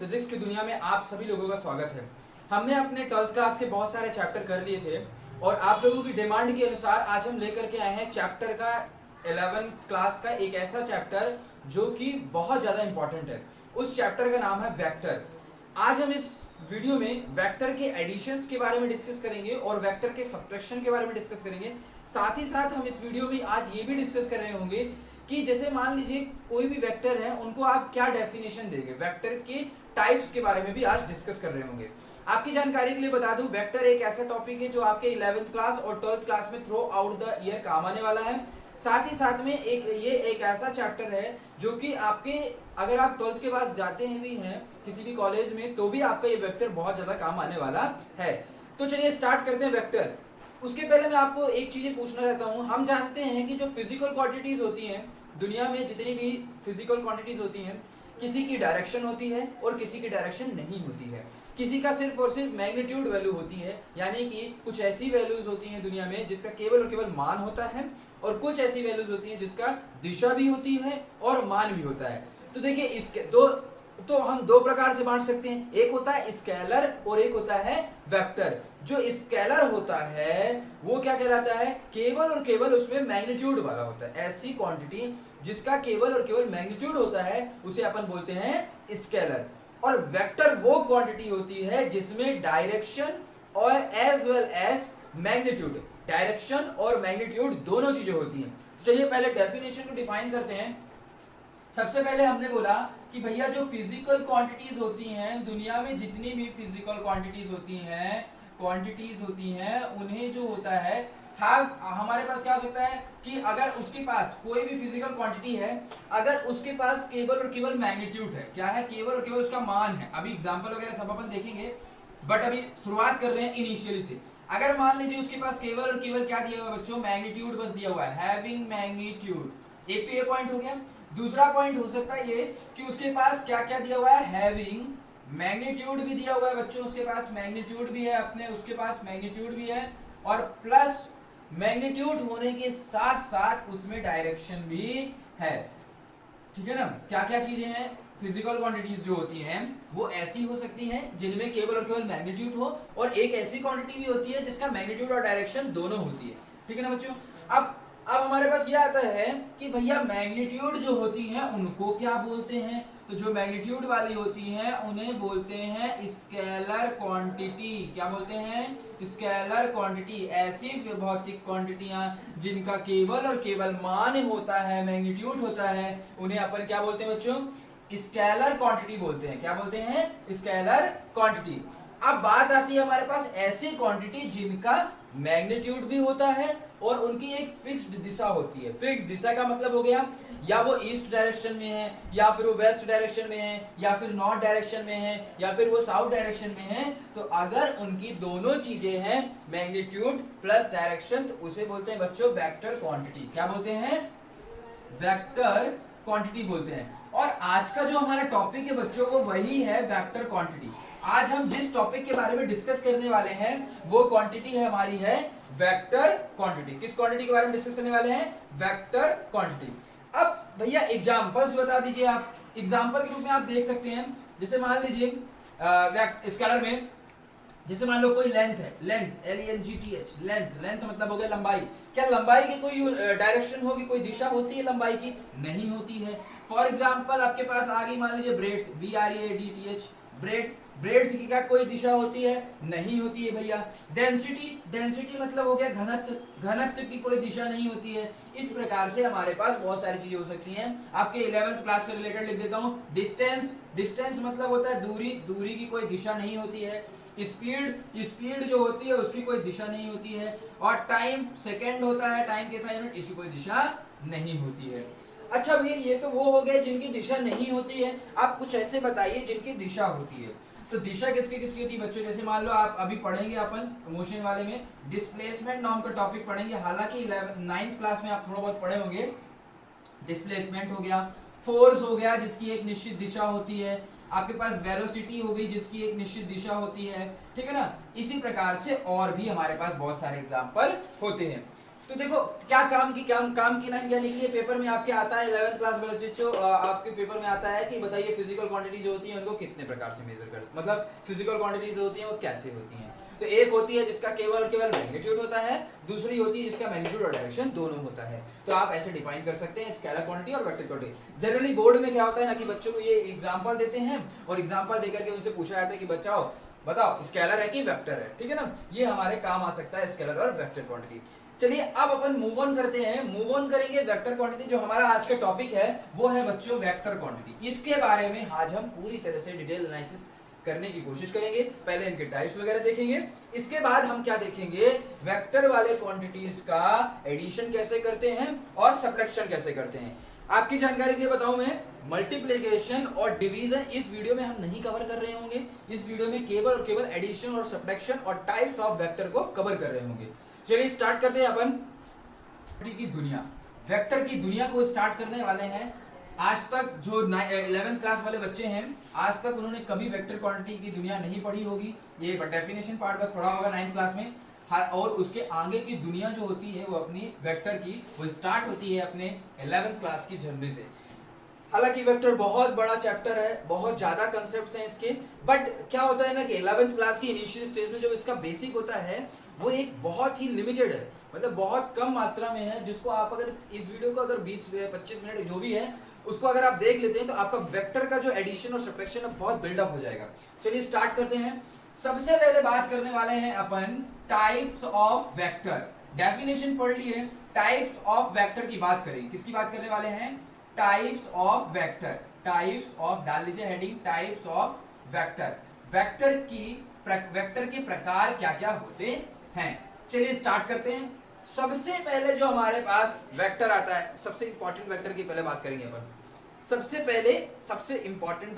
Physics की दुनिया में आप सभी लोगों का स्वागत है। हमने अपने 12th क्लास के बहुत सारे चैप्टर कर लिए थे और आप लोगों की डिमांड के अनुसार आज हम लेकर के आए हैं चैप्टर का 11th क्लास का एक ऐसा चैप्टर जो कि बहुत ज़्यादा इंपॉर्टेंट है। उस चैप्टर का नाम है वेक्टर। आज हम इस वीडियो में वेक्टर के एडिशंस के बारे में डिस्कस करेंगे और वेक्टर के सब्ट्रैक्शन के बारे में डिस्कस करेंगे। साथ ही साथ हम इस वीडियो में आज ये भी डिस्कस कर रहे होंगे कि जैसे मान लीजिए कोई भी वेक्टर है, उनको आप क्या डेफिनेशन देंगे। वेक्टर के टाइप्स के बारे में भी आज डिस्कस कर रहे होंगे। आपकी जानकारी के लिए बता दूं, वेक्टर एक ऐसा टॉपिक है जो आपके 11th क्लास और 12th क्लास में थ्रू आउट द ईयर काम आने वाला है। साथ ही साथ में ये एक ऐसा चैप्टर है जो कि आपके अगर आप 12th के पास जाते हैं भी हैं किसी भी कॉलेज में, तो भी आपका ये वेक्टर बहुत ज़्यादा काम आने वाला है। तो चलिए स्टार्ट करते हैं वेक्टर। उसके पहले मैं आपको एक चीज़ पूछना चाहता हूँ। हम जानते हैं कि जो फिजिकल क्वांटिटीज़ होती हैं दुनिया में, जितनी भी फिजिकल क्वांटिटीज़ होती हैं, किसी की डायरेक्शन होती है और किसी की डायरेक्शन नहीं होती है। किसी का सिर्फ और सिर्फ मैग्नीट्यूड वैल्यू होती है, यानी कि कुछ ऐसी वैल्यूज होती हैं दुनिया में जिसका केवल और केवल मान होता है, और कुछ ऐसी वैल्यूज होती हैं जिसका दिशा भी होती है और मान भी होता है। तो देखिए इसके हम दो प्रकार से बांट सकते हैं। एक होता है स्केलर और एक होता है वेक्टर। जो स्केलर होता है वो क्या कहलाता है, केवल और केवल उसमें मैग्नीट्यूड वाला होता है। ऐसी क्वांटिटी जिसका केवल और केवल मैग्नीट्यूड होता है उसे अपन बोलते हैं स्केलर। और वेक्टर वो क्वांटिटी होती है जिसमें डायरेक्शन और as well as magnitude, direction और मैग्नीट्यूड दोनों चीजें होती हैं। तो चलिए पहले डेफिनेशन को डिफाइन करते हैं। सबसे पहले हमने बोला कि भैया जो फिजिकल क्वांटिटीज होती हैं दुनिया में, जितनी भी फिजिकल क्वांटिटीज होती हैं उन्हें जो होता है हमारे पास क्या हो सकता है कि अगर उसके पास कोई भी फिजिकल क्वांटिटी है, अगर उसके पास केवल और केवल मैग्नीट्यूड है, क्या है, केवल और केवल उसका मान है। अभी एग्जांपल वगैरह सब अपन देखेंगे, बट अभी शुरुआत कर रहे हैं इनिशियली से। अगर मान लीजिए उसके पास केवल और केवल क्या दिया हुआ है बच्चों, मैग्नीट्यूड बस दिया हुआ है, हैविंग मैग्नीट्यूड। एक तो ये पॉइंट हो गया। दूसरा पॉइंट हो सकता है ये कि उसके पास क्या क्या दिया हुआ है, हैविंग मैग्नीट्यूड भी दिया हुआ है बच्चों, उसके पास मैग्नीट्यूड भी है, अपने उसके पास मैग्नीट्यूड भी है, और प्लस मैग्नीट्यूड होने के साथ साथ उसमें डायरेक्शन भी है। ठीक है ना। क्या क्या चीजें हैं, फिजिकल क्वांटिटीज जो होती हैं वो ऐसी हो सकती हैं जिनमें केवल और केवल मैग्नीट्यूड हो, और एक ऐसी क्वांटिटी भी होती है जिसका मैग्नीट्यूड और डायरेक्शन दोनों होती है। ठीक है ना बच्चों। अब हमारे पास ये आता है कि भैया मैग्नीट्यूड जो होती हैं उनको क्या बोलते हैं। तो जो मैग्नीट्यूड वाली होती हैं उन्हें बोलते हैं स्केलर क्वांटिटी। क्या बोलते हैं, स्केलर क्वांटिटी। ऐसी भौतिक क्वांटिटियां जिनका केवल और केवल मान होता है, मैग्नीट्यूड होता है, उन्हें अपन क्या बोलते हैं बच्चों, स्केलर क्वांटिटी बोलते हैं। क्या बोलते हैं, स्केलर क्वांटिटी। अब बात आती है हमारे पास ऐसी क्वांटिटी जिनका मैग्नीट्यूड भी होता है और उनकी एक फिक्स्ड दिशा होती है। फिक्स्ड दिशा का मतलब हो गया या वो ईस्ट डायरेक्शन में है, या फिर वो वेस्ट डायरेक्शन में है, या फिर नॉर्थ डायरेक्शन में है, या फिर वो साउथ डायरेक्शन में है। तो अगर उनकी दोनों चीजें हैं, मैग्नीट्यूड प्लस डायरेक्शन, तो उसे बोलते हैं बच्चों वेक्टर क्वांटिटी। क्या बोलते हैं, वेक्टर क्वांटिटी बोलते हैं। और आज का जो हमारा टॉपिक है बच्चों वो वही है वेक्टर क्वांटिटी। आज हम जिस टॉपिक के बारे में डिस्कस करने वाले हैं वो क्वांटिटी है हमारी है वेक्टर क्वांटिटी। किस क्वांटिटी के बारे में डिस्कस करने वाले हैं, वेक्टर क्वांटिटी। अब भैया एग्जांपल्स बता दीजिए आप। एग्जांपल के रूप में आप देख सकते हैं, जैसे मान लीजिए स्केलर में, जैसे मान लो कोई लेंथ है, लेंथ LENGTH, लेंथ मतलब हो गया लंबाई। क्या लंबाई की कोई डायरेक्शन होगी, कोई दिशा होती है लंबाई की? नहीं होती है। फॉर एग्जांपल आपके पास आ गई मान लीजिए ब्रेड्थ, BREADTH, ब्रेड्थ की क्या कोई दिशा होती है? नहीं होती है भैया। डेंसिटी मतलब हो गया घनत्व की कोई दिशा नहीं होती है। इस प्रकार से हमारे पास बहुत सारी चीजें हो सकती हैं। आपके 11th क्लास से रिलेटेड लिख देता हूँ। डिस्टेंस मतलब होता है दूरी की कोई दिशा नहीं होती है। स्पीड जो होती है उसकी कोई दिशा नहीं होती है। और टाइम, सेकेंड होता है, टाइम के साथ यूनिट, इसकी कोई दिशा नहीं होती है। अच्छा भैया ये तो वो हो गए जिनकी दिशा नहीं होती है। आप कुछ ऐसे बताइए जिनकी दिशा होती है। तो दिशा किसकी किसकी होती है बच्चों, जैसे मान लो आप अभी पढ़ेंगे अपन मोशन वाले में डिस्प्लेसमेंट नाम का टॉपिक पढ़ेंगे। हालांकि 9th क्लास में आप थोड़ा बहुत पढ़े होंगे। डिस्प्लेसमेंट हो गया, फोर्स हो गया जिसकी एक निश्चित दिशा होती है, आपके पास वेलोसिटी हो गई जिसकी एक निश्चित दिशा होती है। ठीक है ना। इसी प्रकार से और भी हमारे पास बहुत सारे एग्जांपल होते हैं। तो देखो क्या काम की लाइन क्या लिखी है पेपर में आपके आता है 11th क्लास वाले बच्चों, आपके पेपर में आता है कि बताइए फिजिकल क्वांटिटी जो होती है उनको कितने प्रकार से मेजर कर, मतलब फिजिकल क्वांटिटी जो होती है वो कैसे होती हैं। तो एक होती है जिसका केवल मैग्नीट्यूड होता है, दूसरी होती है जिसका मैग्नीट्यूड और डायरेक्शन दोनों होता है। तो आप ऐसे डिफाइन कर सकते हैं स्केलर क्वांटिटी और वेक्टर क्वांटिटी। जनरली बोर्ड में क्या होता है ना कि बच्चों को ये एग्जांपल देते हैं और एग्जांपल देकर के उनसे पूछा जाता है कि बच्चों बताओ स्केलर है कि वेक्टर है, ठीक है ना। ये हमारे काम आ सकता है स्केलर और वेक्टर क्वांटिटी। चलिए अब अपन मूव ऑन करते हैं, मूव ऑन करेंगे वेक्टर क्वांटिटी। जो हमारा आज का टॉपिक है वो है बच्चों वेक्टर क्वांटिटी। इसके बारे में आज हम पूरी तरह से डिटेल एनालिसिस करने की कोशिश करेंगे। पहले इनके टाइप्स वगैरह देखेंगे, इसके बाद हम क्या देखेंगे वेक्टर वाले क्वांटिटीज का एडिशन कैसे करते हैं और सब्ट्रैक्शन कैसे करते हैं। आपकी जानकारी के लिए बताऊं मैं, मल्टीप्लिकेशन और डिवीजन इस वीडियो में हम नहीं कवर कर रहे होंगे। इस वीडियो में केवल और केवल एडिशन और सब्ट्रैक्शन और टाइप्स ऑफ वेक्टर को कवर कर रहे होंगे। चलिए स्टार्ट करते हैं अपन की दुनिया, वेक्टर की दुनिया को स्टार्ट करने वाले हैं। आज तक जो 11th क्लास वाले बच्चे हैं आज तक उन्होंने कभी वेक्टर क्वांटिटी की दुनिया नहीं पढ़ी होगी। ये डेफिनेशन पार्ट बस पढ़ा होगा 9th क्लास में। और उसके आगे की दुनिया जो होती है वो अपनी वेक्टर की वो स्टार्ट होती है अपने 11th क्लास की जर्नी से। हालांकि वेक्टर बहुत बड़ा चैप्टर है, बहुत ज्यादा कंसेप्ट्स हैं इसके, बट क्या होता है ना कि 11th क्लास की इनिशियल स्टेज में जो इसका बेसिक होता है वो एक बहुत ही लिमिटेड है, मतलब बहुत कम मात्रा में है, जिसको आप अगर इस वीडियो को अगर 20-25 मिनट जो भी है उसको अगर आप देख लेते हैं तो आपका वेक्टर का जो एडिशन और सब्ट्रैक्शन है बहुत बिल्डअप हो जाएगा। चलिए स्टार्ट करते हैं। सबसे पहले बात करने वाले हैं अपन टाइप्स ऑफ वेक्टर। डेफिनेशन पढ़ लिए, टाइप्स ऑफ वेक्टर की बात करें। किसकी बात करने वाले हैं? Types of vector. Types of डाल लीजिए heading, types of vector. Vector के प्रकार क्या क्या होते हैं। चलिए स्टार्ट करते हैं। सबसे पहले जो हमारे पास वेक्टर आता है, सबसे इंपॉर्टेंट वेक्टर की पहले बात करेंगे अपन। सबसे पहले सबसे इंपॉर्टेंट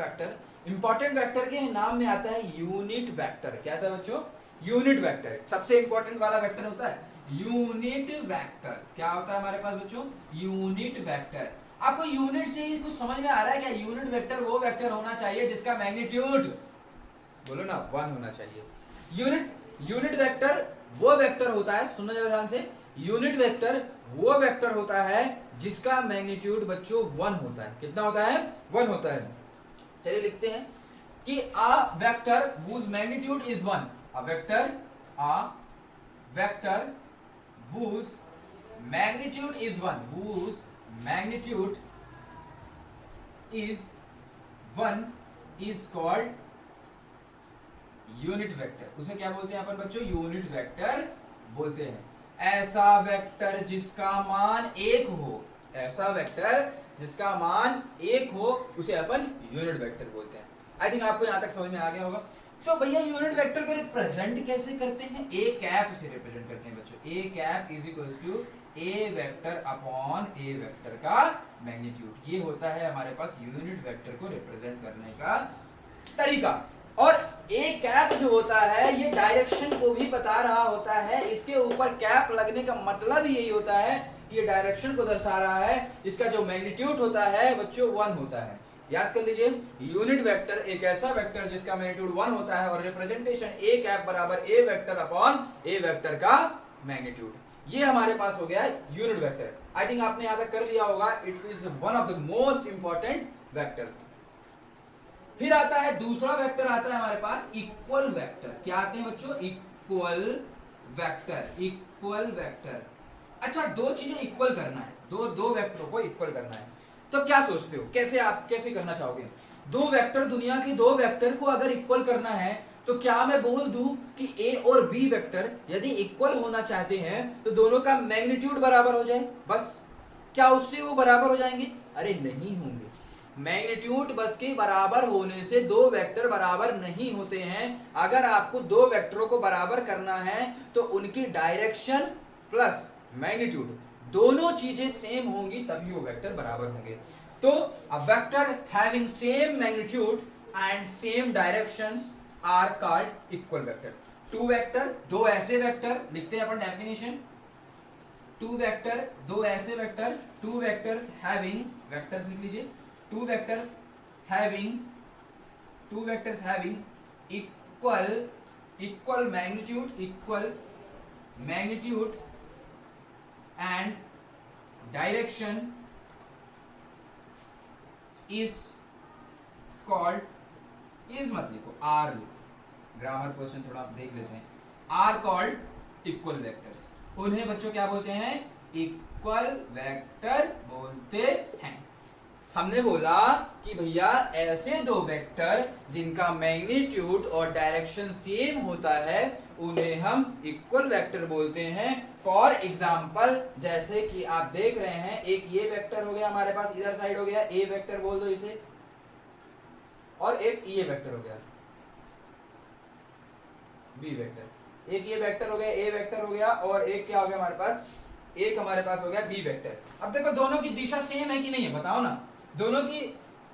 वेक्टर के नाम में आता है यूनिट वेक्टर। क्या था बच्चों? Unit vector. सबसे इंपॉर्टेंट वाला वेक्टर होता है यूनिट वेक्टर। क्या होता है हमारे पास बच्चों? Unit vector. आपको यूनिट से ही कुछ समझ में आ रहा है क्या? यूनिट वेक्टर वो वेक्टर होना चाहिए जिसका मैग्नीट्यूड, बोलो ना, 1 होना चाहिए। यूनिट वेक्टर वो वेक्टर होता है, सुनना जरा ध्यान से, यूनिट वेक्टर वो वेक्टर होता है जिसका मैग्नीट्यूड बच्चों 1 होता है। कितना होता है? 1 होता है। चलिए लिखते हैं कि a vector whose magnitude is 1, a vector whose magnitude is 1, whose magnitude is 1 is called unit vector. उसे क्या बोलते हैं अपन बच्चों? यूनिट वेक्टर बोलते हैं। ऐसा वेक्टर जिसका मान 1 हो, ऐसा वेक्टर जिसका मान 1 हो उसे अपन यूनिट वेक्टर बोलते हैं। आई थिंक आपको यहां तक समझ में आ गया होगा। तो भैया यूनिट वेक्टर को रिप्रेजेंट कैसे करते हैं? ए कैप से रिप्रेजेंट करते हैं बच्चों। A cap is equal to A vector upon a vector का मैग्नीट्यूड। ये होता है हमारे पास यूनिट वेक्टर को रिप्रेजेंट करने का तरीका। और ए कैप जो होता है ये डायरेक्शन को भी बता रहा होता है। इसके ऊपर कैप लगने का मतलब ही यही होता है कि ये डायरेक्शन को दर्शा रहा है। इसका जो मैग्नीट्यूड होता है बच्चों 1 होता है। याद कर लीजिए, यूनिट वेक्टर एक ऐसा वेक्टर जिसका मैग्नीट्यूड 1 होता है और रिप्रेजेंटेशन ए कैप बराबर ए वेक्टर अपॉन ए वेक्टर का मैग्नीट्यूड। ये हमारे पास हो गया यूनिट वेक्टर। आई थिंक आपने याद कर लिया होगा, it is one of the most important vector. फिर आता है दूसरा वेक्टर, आता है हमारे पास इक्वल वेक्टर। क्या आते हैं बच्चों? Equal vector. Equal vector. अच्छा, दो चीजें इक्वल करना है, दो वेक्टरों को इक्वल करना है। तो क्या सोचते हो, कैसे करना चाहोगे? दो वेक्टर, दुनिया के दो वेक्टर को अगर इक्वल करना है तो क्या मैं बोल दूं कि ए और बी वेक्टर यदि इक्वल होना चाहते हैं तो दोनों का मैग्नीट्यूड बराबर हो जाए बस। क्या उससे वो बराबर हो जाएंगे? अरे नहीं होंगे। मैग्नीट्यूड बस के बराबर होने से दो वेक्टर बराबर नहीं होते हैं। अगर आपको दो वेक्टरों को बराबर करना है तो उनकी डायरेक्शन प्लस मैग्नीट्यूड दोनों चीजें सेम होंगी तभी वो वेक्टर बराबर होंगे। तो a vector having same magnitude and same directions are called equal vector. Two vector, दो ऐसे वेक्टर, लिखते हैं अपन डेफिनेशन। टू वेक्टर, दो ऐसे vector, two vectors having, vectors लिख लीजिए, two vectors having equal magnitude and direction is called, is मत लिखो, आर लिखो, ग्रामर क्वेश्चन थोड़ा आप देख लेते हैं, आर कॉल्ड इक्वल वेक्टर्स। उन्हें बच्चों क्या बोलते हैं? इक्वल वेक्टर बोलते हैं। हमने बोला कि भैया ऐसे दो वेक्टर जिनका मैग्नीट्यूड और डायरेक्शन सेम होता है उन्हें हम इक्वल वेक्टर बोलते हैं। फॉर एग्जाम्पल जैसे कि आप देख रहे हैं, एक ये वेक्टर हो गया हमारे पास, इधर साइड हो गया, ए वेक्टर बोल दो इसे, और एक ये वेक्टर हो गया, बी वेक्टर। एक ये वेक्टर हो गया, ए वेक्टर हो गया, और एक क्या हो गया हमारे पास, एक हमारे पास हो गया बी वेक्टर। अब देखो दोनों की दिशा सेम है कि नहीं है, बताओ ना। दोनों की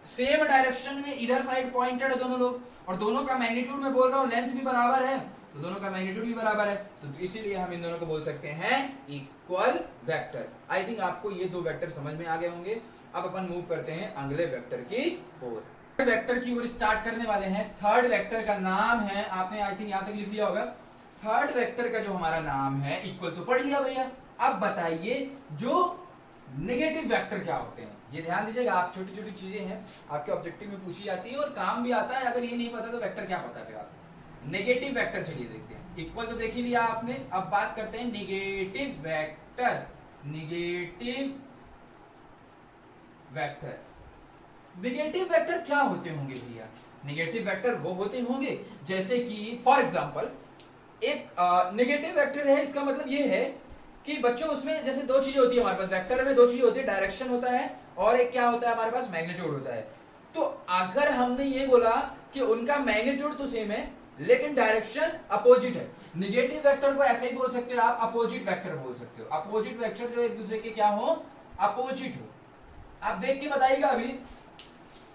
सेम डायरेक्शन में इधर साइड पॉइंटेड है दोनों लोग, और दोनों का मैग्नीट्यूड में बोल रहा हूँ लेंथ भी बराबर है, तो दोनों का मैग्नीट्यूड भी बराबर है, तो इसीलिए हम इन दोनों को बोल सकते हैं इक्वल वेक्टर। आई थिंक आपको ये दो वेक्टर समझ में आ गए होंगे। अब अपन मूव करते हैं अगले वेक्टर की ओर। वेक्टर की ओर स्टार्ट करने वाले हैं। थर्ड वेक्टर का नाम है, आपने आई थिंक यहाँ तक लिख लिया होगा, थर्ड वेक्टर का जो हमारा नाम है, इक्वल तो पढ़ लिया भैया। अब बताइए जो नेगेटिव वेक्टर क्या होते हैं, ये ध्यान दीजिएगा, आप छोटी छोटी चीजें हैं आपके ऑब्जेक्टिव में पूछी जाती है और काम भी आता है। अगर ये नहीं पता तो वेक्टर क्या पता फिर आप। नेगेटिव वेक्टर चलिए देखते हैं। इक्वल तो देख ही लिया आपने, अब बात करते हैं negative vector. Negative vector, negative vector क्या होते होंगे भैया? नेगेटिव वेक्टर वो होते होंगे जैसे कि फॉर एग्जांपल एक नेगेटिव वेक्टर है, इसका मतलब ये है कि बच्चों उसमें जैसे दो चीजें होती है हमारे पास, वेक्टर में दो चीजें होती है, डायरेक्शन होता है और एक क्या होता है हमारे पास, मैग्नीट्यूड होता है। तो अगर हमने ये बोला कि उनका मैग्नीट्यूड तो सेम है लेकिन डायरेक्शन अपोजिट है, नेगेटिव वेक्टर को ऐसे ही बोल सकते हो आप, अपोजिट वेक्टर बोल सकते हो। अपोजिट वेक्टर जो एक दूसरे के क्या हो, अपोजिट हो। आप देख के बताइएगा अभी,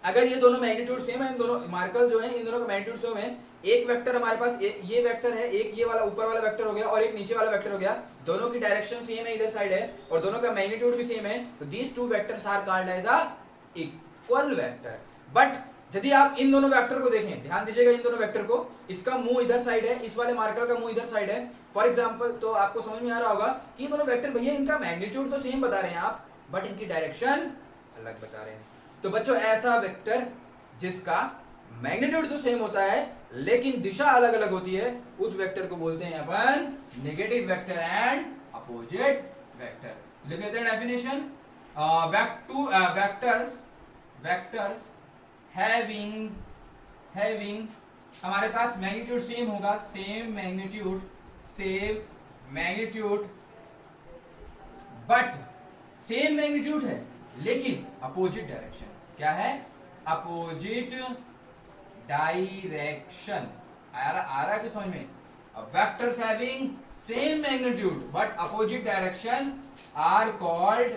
अगर ये दोनों मैग्नीट्यूड सेम है, इन दोनों मार्कर जो है इन दोनों का मैग्नीट्यूड सेम है, एक वेक्टर हमारे पास ये वेक्टर है, एक ये वाला ऊपर वाला वेक्टर हो गया और एक नीचे वाला वेक्टर हो गया, दोनों की डायरेक्शन सेम है, इधर साइड है, और दोनों का मैग्नीट्यूड भी सेम है, तो these two vectors are called as a equal vector. But यदि आप इन दोनों वेक्टर को देखें, ध्यान दीजिएगा इन दोनों वेक्टर को, इसका मुंह इधर साइड है, इस वाले मार्कर का मुंह इधर साइड है फॉर एग्जांपल, तो आपको समझ में आ रहा होगा कि दोनों वेक्टर भैया इनका मैग्नीट्यूड तो सेम बता रहे हैं आप, बट इनकी डायरेक्शन अलग बता रहे हैं। तो बच्चों ऐसा वेक्टर जिसका मैग्नीट्यूड तो सेम होता है लेकिन दिशा अलग अलग होती है, उस वेक्टर को बोलते हैं अपन negative vector and opposite vector. लिख लेते हैं डेफिनेशन। वेक्टर्स हैविंग हमारे पास मैग्नीट्यूड सेम होगा, same magnitude but same magnitude है लेकिन अपोजिट डायरेक्शन, क्या है, अपोजिट डायरेक्शन। आ रहा कि समझ में? Vectors having same magnitude but opposite direction are called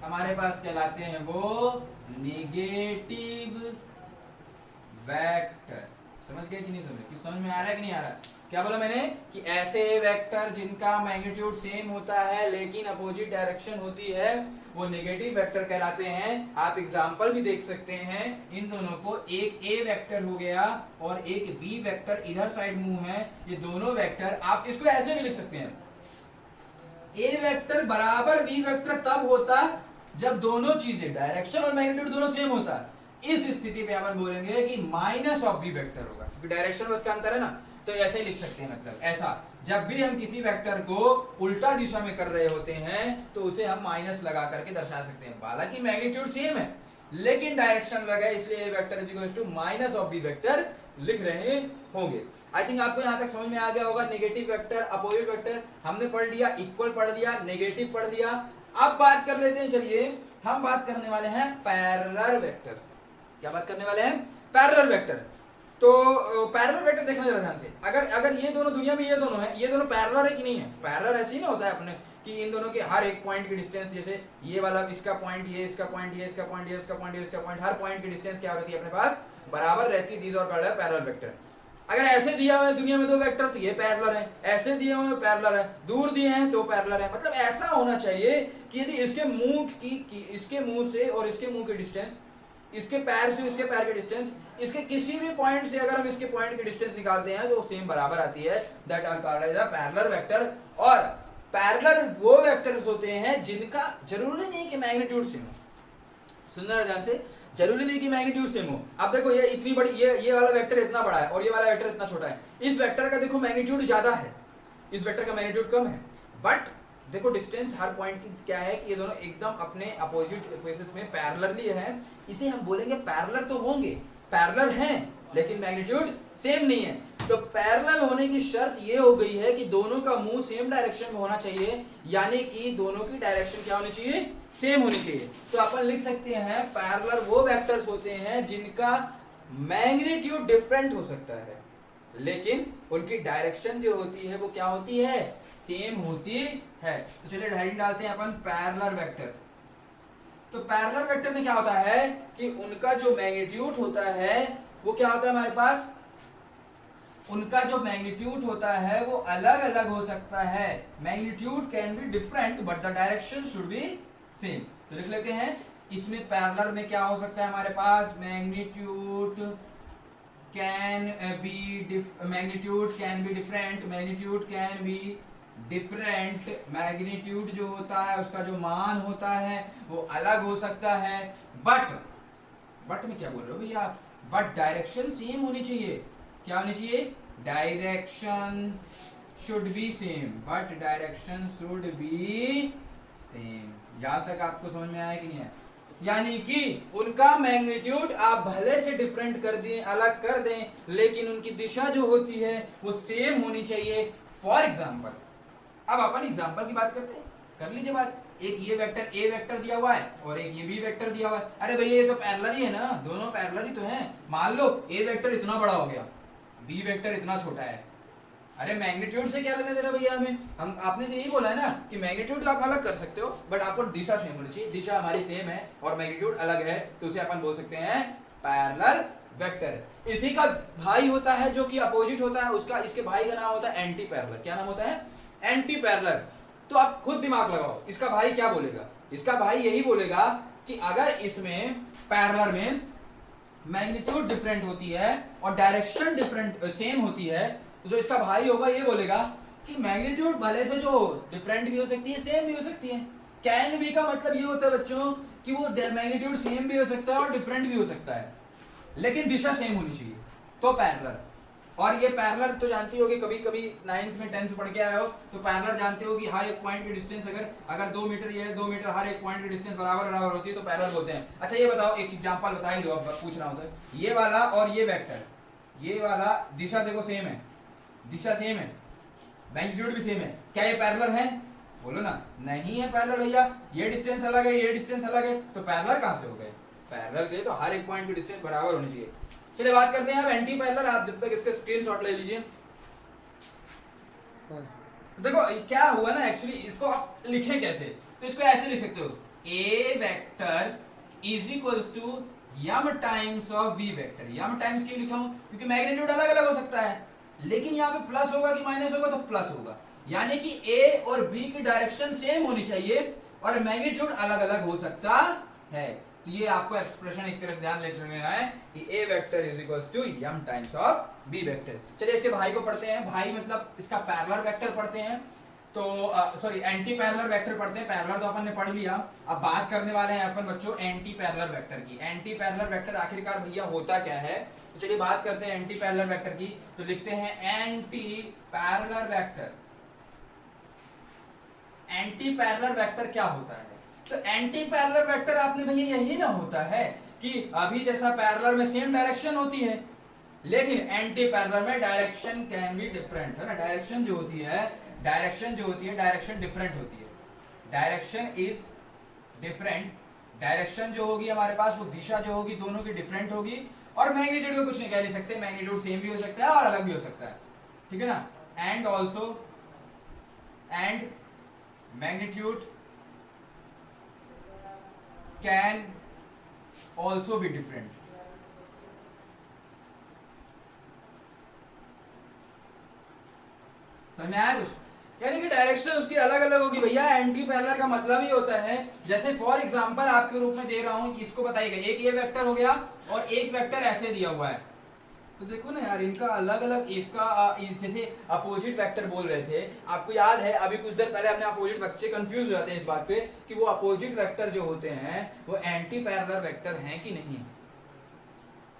हमारे पास कहलाते हैं वो नेगेटिव वेक्टर। समझ गए कि नहीं समझे? कि समझ में आ रहा है कि नहीं आ रहा? क्या बोला मैंने कि ऐसे वेक्टर जिनका मैग्नीट्यूड सेम होता है लेकिन अपोजिट डायरेक्शन होती है वो नेगेटिव वेक्टर कहलाते हैं। आप एग्जांपल भी देख सकते हैं, इन दोनों को, एक ए वेक्टर हो गया और एक बी वेक्टर इधर साइड मुंह है, ये दोनों वेक्टर आप इसको ऐसे भी लिख सकते हैं, ए वेक्टर बराबर बी वेक्टर तब होता जब दोनों चीजें डायरेक्शन और मैग्नीट्यूड दोनों सेम होता। इस स्थिति पे अपन बोलेंगे कि माइनस ऑफ बी वेक्टर होगा, क्योंकि डायरेक्शन बस का अंतर है ना, तो ऐसे ही लिख सकते हैं। मतलब ऐसा जब भी हम किसी वेक्टर को उल्टा दिशा में कर रहे होते हैं तो उसे हम माइनस लगा करके दर्शा सकते हैं, हालांकि मैग्नीट्यूड सेम है लेकिन डायरेक्शन अलग है, इसलिए a vector is equal to minus of B vector लिख रहे होंगे। आई थिंक आपको यहाँ तक समझ में आ गया होगा। नेगेटिव वेक्टर, अपोजिट वेक्टर हमने पढ़ लिया, इक्वल पढ़ लिया, नेगेटिव पढ़ लिया। अब बात कर लेते हैं, चलिए हम बात करने वाले हैं पैरेलल वेक्टर। क्या बात करने वाले हैं? Parallel vector. तो पैरेलल वेक्टर देखना जरा ध्यान से, अगर ये दोनों दुनिया में ये दोनों है, ये दोनों पैरेलल है कि नहीं है? पैरेलल ऐसे ही ना होता है अपने कि इन दोनों के हर एक पॉइंट की डिस्टेंस, जैसे ये वाला इसका पॉइंट, ये इसका पॉइंट, ये इसका पॉइंट, ये इसका पॉइंट, ये इसका पॉइंट, हर पॉइंट की डिस्टेंस क्या होती है अपने पास, बराबर रहती है। These are called parallel vector. अगर ऐसे दिया हुआ है दुनिया में दो वेक्टर तो ये पैरेलल है, ऐसे दिए हुए पैरेलल है, दूर दिए हैं तो पैरेलल है। मतलब ऐसा होना चाहिए कि यदि इसके मुंह से और इसके मुंह की डिस्टेंस इसके पैर से इसके पैर की डिस्टेंस, इसके किसी भी पॉइंट से अगर हम इसके पॉइंट की डिस्टेंस निकालते हैं तो सेम बराबर आती है, that are called as a parallel vector. और पैरेलल वो वेक्टर्स होते हैं जिनका जरूरी नहीं कि मैग्नीट्यूड सेम हो, सुनना ध्यान से, जरूरी नहीं कि मैग्नीट्यूड सेम हो। अब देखो ये इतनी बड़ी, ये वाला वेक्टर इतना बड़ा है और ये वाला वेक्टर इतना छोटा है, इस वेक्टर का देखो मैग्नीट्यूड ज्यादा है, इस वेक्टर का मैग्नीट्यूड कम है, बट देखो डिस्टेंस हर पॉइंट की क्या है कि ये दोनों एकदम अपने अपोजिट फेसेस में पैरेलली है, इसे हम बोलेंगे पैरेलल तो होंगे, पैरेलल हैं लेकिन मैग्नीट्यूड सेम नहीं है। तो पैरेलल होने की शर्त ये हो गई है कि दोनों का मुंह सेम डायरेक्शन में होना चाहिए, यानी कि दोनों की डायरेक्शन क्या होनी चाहिए, सेम होनी चाहिए। तो अपन लिख सकते हैं पैरेलल वो वेक्टर्स होते हैं जिनका मैग्नीट्यूड डिफरेंट हो सकता है लेकिन उनकी डायरेक्शन जो होती है वो क्या होती है, सेम होती है। तो चलिए हेडिंग डालते हैं अपन पैरेलल वेक्टर। तो पैरेलल वेक्टर में क्या होता है कि उनका जो मैग्नीट्यूड होता है वो क्या होता है हमारे पास, उनका जो मैग्नीट्यूड होता है वो अलग अलग हो सकता है, magnitude can be different but the direction should be same. तो लिख लेते हैं, इसमें पैरेलल में क्या हो सकता है हमारे पास, magnitude can be different, magnitude जो होता है उसका जो मान होता है वो अलग हो सकता है, बट में क्या बोल रहे हो भैया आप, बट डायरेक्शन सेम होनी चाहिए, क्या होनी चाहिए, direction should be same, but direction should be same. यहां तक आपको समझ में आया कि नहीं है, यानी कि उनका मैग्नीट्यूड आप भले से डिफरेंट कर दें, अलग कर दें, लेकिन उनकी दिशा जो होती है वो सेम होनी चाहिए। फॉर एग्जाम्पल, अब अपन एग्जाम्पल की बात करते हैं, कर लीजिए बात, एक ये वेक्टर ए वेक्टर दिया हुआ है और एक ये बी वेक्टर दिया हुआ है, अरे भैया ये तो पैरेलल ही है ना, दोनों पैरेलल ही तो हैं। मान लो ए वेक्टर इतना बड़ा हो गया, बी वेक्टर इतना छोटा है, अरे मैग्नीट्यूड से क्या लेना देना भैया हमें, हम आपने तो यही बोला है ना कि मैग्नीट्यूड तो आप अलग कर सकते हो बट आपको दिशा सेम होनी चाहिए, दिशा हमारी सेम है और मैग्नीट्यूड अलग है, तो उसे अपन बोल सकते हैं पैरेलल वेक्टर। इसी का भाई होता है जो कि अपोजिट होता है, उसका इसके भाई का नाम होता है एंटी पैरेलल। क्या नाम होता है, एंटी पैरेलल। तो आप खुद दिमाग लगाओ, इसका भाई क्या बोलेगा, इसका भाई यही बोलेगा कि अगर इसमें पैरेलल में मैग्नीट्यूड डिफरेंट होती है और डायरेक्शन डिफरेंट सेम होती है, तो जो इसका भाई होगा ये बोलेगा कि मैग्नीट्यूड भले से जो डिफरेंट भी हो सकती है सेम भी हो सकती है। कैन बी का मतलब ये होता है बच्चों कि वो मैग्नीट्यूड सेम भी हो सकता है और डिफरेंट भी हो सकता है, लेकिन दिशा सेम होनी चाहिए, तो पैरेलल। और ये पैरेलल तो जानती होगी, कभी कभी 9th में 10th पढ़ के आए हो तो पैरेलल जानते हो कि हर एक पॉइंट की डिस्टेंस अगर 2 मीटर ये है, 2 मीटर, हर एक पॉइंट की डिस्टेंस बराबर होती है तो पैरेलल बोलते हैं। अच्छा ये बताओ, एक एग्जांपल बता ही दो, अब पूछ रहा हूं तो ये वाला और ये वेक्टर, ये वाला दिशा देखो सेम है, दिशा सेम है, मैग्नीट्यूड भी सेम है, क्या ये पैरेलल है, बोलो ना, नहीं है पैरेलल भैया, ये डिस्टेंस अलग है, ये डिस्टेंस अलग है, तो पैरेलल कहां से हो गए, पैरेलल के तो हर एक पॉइंट की डिस्टेंस बराबर होनी चाहिए। चलिए बात करते हैं अब एंटी पैरेलल, आप जब तक इसका स्क्रीनशॉट ले लीजिए। देखो क्या हुआ ना, एक्चुअली इसको आप लिखें कैसे, तो इसको ऐसे लिख सकते हो, a vector is equals to m times of v vector. M times क्यों लिखा हूं, क्योंकि मैग्नीट्यूड अलग अलग हो सकता है, लेकिन यहाँ पे प्लस होगा कि माइनस होगा, तो प्लस होगा, यानी कि ए और बी की डायरेक्शन सेम होनी चाहिए और मैग्नीट्यूड अलग अलग हो सकता है। तो ये आपको एक्सप्रेशन एक तरह से ध्यान लेना है कि a vector is equals to m times of B vector. चलिए इसके भाई को पढ़ते हैं, भाई मतलब इसका पैरेलल वेक्टर पढ़ते हैं, तो सॉरी एंटी पैरेलल वेक्टर पढ़ते हैं। पैरेलल तो अपन ने पढ़ लिया, अब बात करने वाले हैं अपन बच्चों एंटी पैरेलल वेक्टर की। एंटी पैरेलल वेक्टर आखिरकार भैया होता क्या है, तो चलिए बात करते हैं एंटी पैरेलल वेक्टर की। तो लिखते हैं anti parallel vector. Anti parallel vector क्या होता है, तो एंटी पैरेलल वेक्टर आपने भैया यही ना होता है कि अभी जैसा पैरेलल में सेम डायरेक्शन होती है, लेकिन एंटी पैरेलल में डायरेक्शन कैन बी डिफरेंट, है ना, डायरेक्शन जो होती है डायरेक्शन डिफरेंट होती है, डायरेक्शन इज डिफरेंट, डायरेक्शन जो होगी हमारे पास वो दिशा जो होगी दोनों की डिफरेंट होगी, और मैग्नीट्यूड को कुछ नहीं कह नहीं सकते, मैग्नीट्यूड सेम भी हो सकता है और अलग भी हो सकता है, ठीक है ना, and also and magnitude can also be different. समझ में आया कुछ, यानी कि डायरेक्शन उसकी अलग अलग होगी भैया। एंटी पैरेलल का मतलब ही होता है, जैसे फॉर एग्जांपल आपके रूप में दे रहा हूं, इसको बताइएगा, एक ये वेक्टर हो गया और एक वेक्टर ऐसे दिया हुआ है, तो देखो ना यार इनका अलग अलग, इसका जैसे अपोजिट वेक्टर बोल रहे थे, आपको याद है अभी कुछ देर पहले हमने अपोजिट, बच्चे कंफ्यूज हो जाते हैं इस बात पे कि वो अपोजिट वेक्टर जो होते हैं वो एंटी पैरेलल वेक्टर हैं कि नहीं।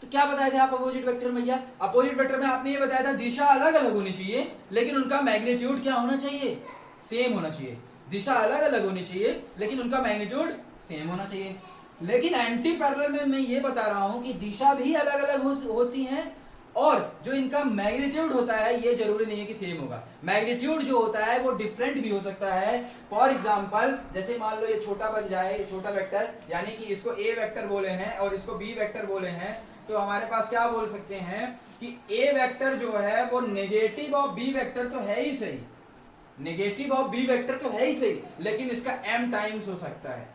तो क्या बताए थे आप अपोजिट वेक्टर में? भैया अपोजिट वेक्टर में आपने ये बताया था दिशा अलग अलग होनी चाहिए लेकिन उनका मैग्नीट्यूड क्या होना चाहिए? सेम होना चाहिए। दिशा अलग अलग होनी चाहिए लेकिन उनका मैग्नीट्यूड सेम होना चाहिए। लेकिन एंटी पैरेलल में मैं ये बता रहा हूं कि दिशा भी अलग अलग होती हैं और जो इनका मैग्नीट्यूड होता है ये जरूरी नहीं है कि सेम होगा। मैग्नीट्यूड जो होता है वो डिफरेंट भी हो सकता है। फॉर एग्जांपल जैसे मान लो ये छोटा बन जाए, ये छोटा वेक्टर, यानी कि इसको ए वेक्टर बोले हैं और इसको बी वेक्टर बोले हैं, तो हमारे पास क्या बोल सकते हैं कि ए वेक्टर जो है वो नेगेटिव ऑफ बी वेक्टर तो है ही सही, नेगेटिव ऑफ बी वेक्टर तो है ही सही, लेकिन इसका m टाइम्स हो सकता है।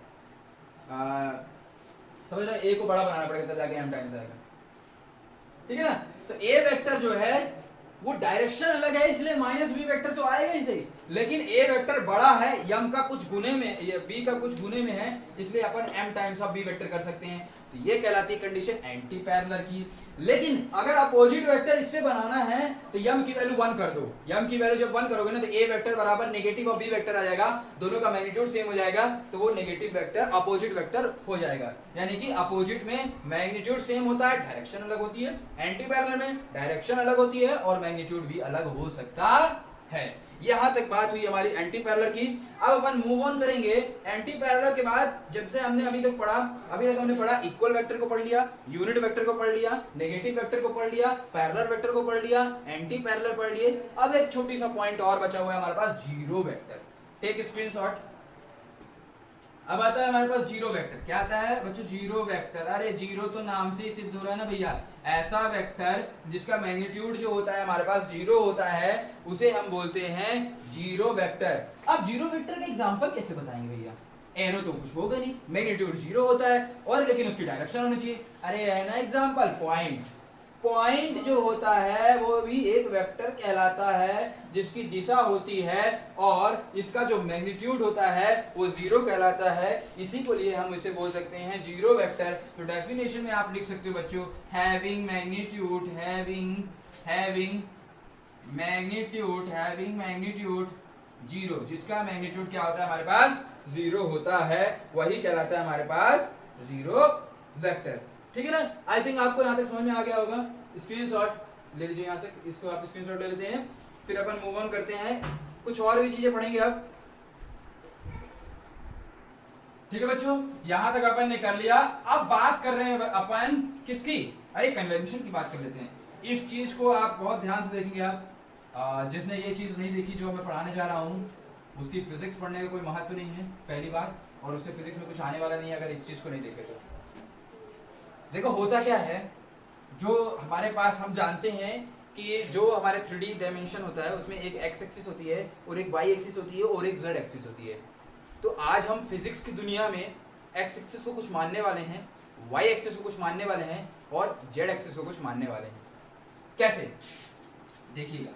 समझ रहे? ए को बड़ा बनाना पड़ेगा तब जाके m टाइम्स आएगा, ठीक है ना। तो ए वेक्टर जो है वो डायरेक्शन अलग है इसलिए माइनस बी वेक्टर तो आएगा ही सही, लेकिन ए वेक्टर बड़ा है, यम का कुछ गुने में, ये बी का कुछ गुने में है, इसलिए अपन m times of B vector कर सकते हैं। तो ये कहलाती है कंडीशन एंटी पैरेलल की। लेकिन अगर अपोजिट वेक्टर इससे बनाना है तो यम की वैल्यू 1 कर दो। यम की वैल्यू जब 1 करोगे ना तो ए वेक्टर बराबर नेगेटिव ऑफ बी वेक्टर आ जाएगा, दोनों का मैग्नीट्यूड सेम हो जाएगा, तो वो नेगेटिव वेक्टर अपोजिट वेक्टर हो जाएगा। यानी कि अपोजिट में मैग्नीट्यूड सेम होता है, डायरेक्शन अलग होती है। एंटी पैरेलल में डायरेक्शन अलग होती है और मैग्नीट्यूड भी अलग हो सकता है। यहां तक बात हुई हमारी एंटी पैरेलल की। अब अपन मूव ऑन करेंगे। एंटी पैरेलल के बाद जब से हमने अभी तक हमने पढ़ा इक्वल वेक्टर को पढ़ लिया, यूनिट वेक्टर को पढ़ लिया, नेगेटिव वेक्टर को पढ़ लिया, पैरेलल वेक्टर को पढ़ लिया, एंटी पैरेलल पढ़ लिए। अब एक छोटी सा पॉइंट और बचा हुआ है हमारे पास, जीरो वेक्टर। Take screenshot. अब आता है हमारे पास जीरो वेक्टर। क्या आता है बच्चों? Zero vector. अरे जीरो तो नाम से ही सिद्ध हो रहा है ना भैया, ऐसा वेक्टर जिसका मैग्नीट्यूड जो होता है हमारे पास जीरो होता है उसे हम बोलते हैं जीरो वेक्टर। अब जीरो वेक्टर का एग्जांपल कैसे बताएंगे भैया? एरो तो कुछ होगा नहीं, मैग्नीट्यूड जीरो होता है और लेकिन उसकी डायरेक्शन होनी चाहिए। अरे है ना एग्जांपल, पॉइंट। पॉइंट जो होता है वो भी एक वेक्टर कहलाता है जिसकी दिशा होती है और इसका जो मैग्नीट्यूड होता है वो जीरो कहलाता है, इसी को लिए हम इसे बोल सकते हैं जीरो वेक्टर। तो डेफिनेशन में आप लिख सकते हो बच्चों, हैविंग मैग्नीट्यूड जीरो, जिसका मैग्नीट्यूड क्या होता है हमारे पास? जीरो होता है, वही कहलाता है हमारे पास जीरो वेक्टर। ठीक है ना? आई थिंक आपको यहाँ तक समझ में आ गया होगा। स्क्रीनशॉट ले लीजिए, यहाँ तक इसको आप स्क्रीनशॉट ले लेते हैं, फिर अपन मूव ऑन करते हैं, कुछ और भी चीजें पढ़ेंगे अब। ठीक है बच्चों, यहाँ तक अपन ने कर लिया। अब बात कर रहे हैं अपन किसकी? अरे कन्वेंशन की बात कर लेते हैं। इस चीज को आप बहुत ध्यान से देखेंगे। आप जिसने ये चीज नहीं देखी जो मैं पढ़ाने जा रहा हूँ उसकी फिजिक्स पढ़ने का कोई महत्व नहीं है पहली बात, और उससे फिजिक्स में कुछ आने वाला नहीं है अगर इस चीज को नहीं देखे तो। देखो होता क्या है, जो हमारे पास हम जानते हैं कि जो हमारे 3D डायमेंशन होता है उसमें एक एक्स एक्सिस होती है और एक वाई एक्सिस होती है और एक जेड एक्सिस होती है। तो आज हम फिजिक्स की दुनिया में एक्स एक्सिस को कुछ मानने वाले हैं, वाई एक्सिस को कुछ मानने वाले हैं और जेड एक्सिस को कुछ मानने वाले हैं। कैसे? देखिएगा,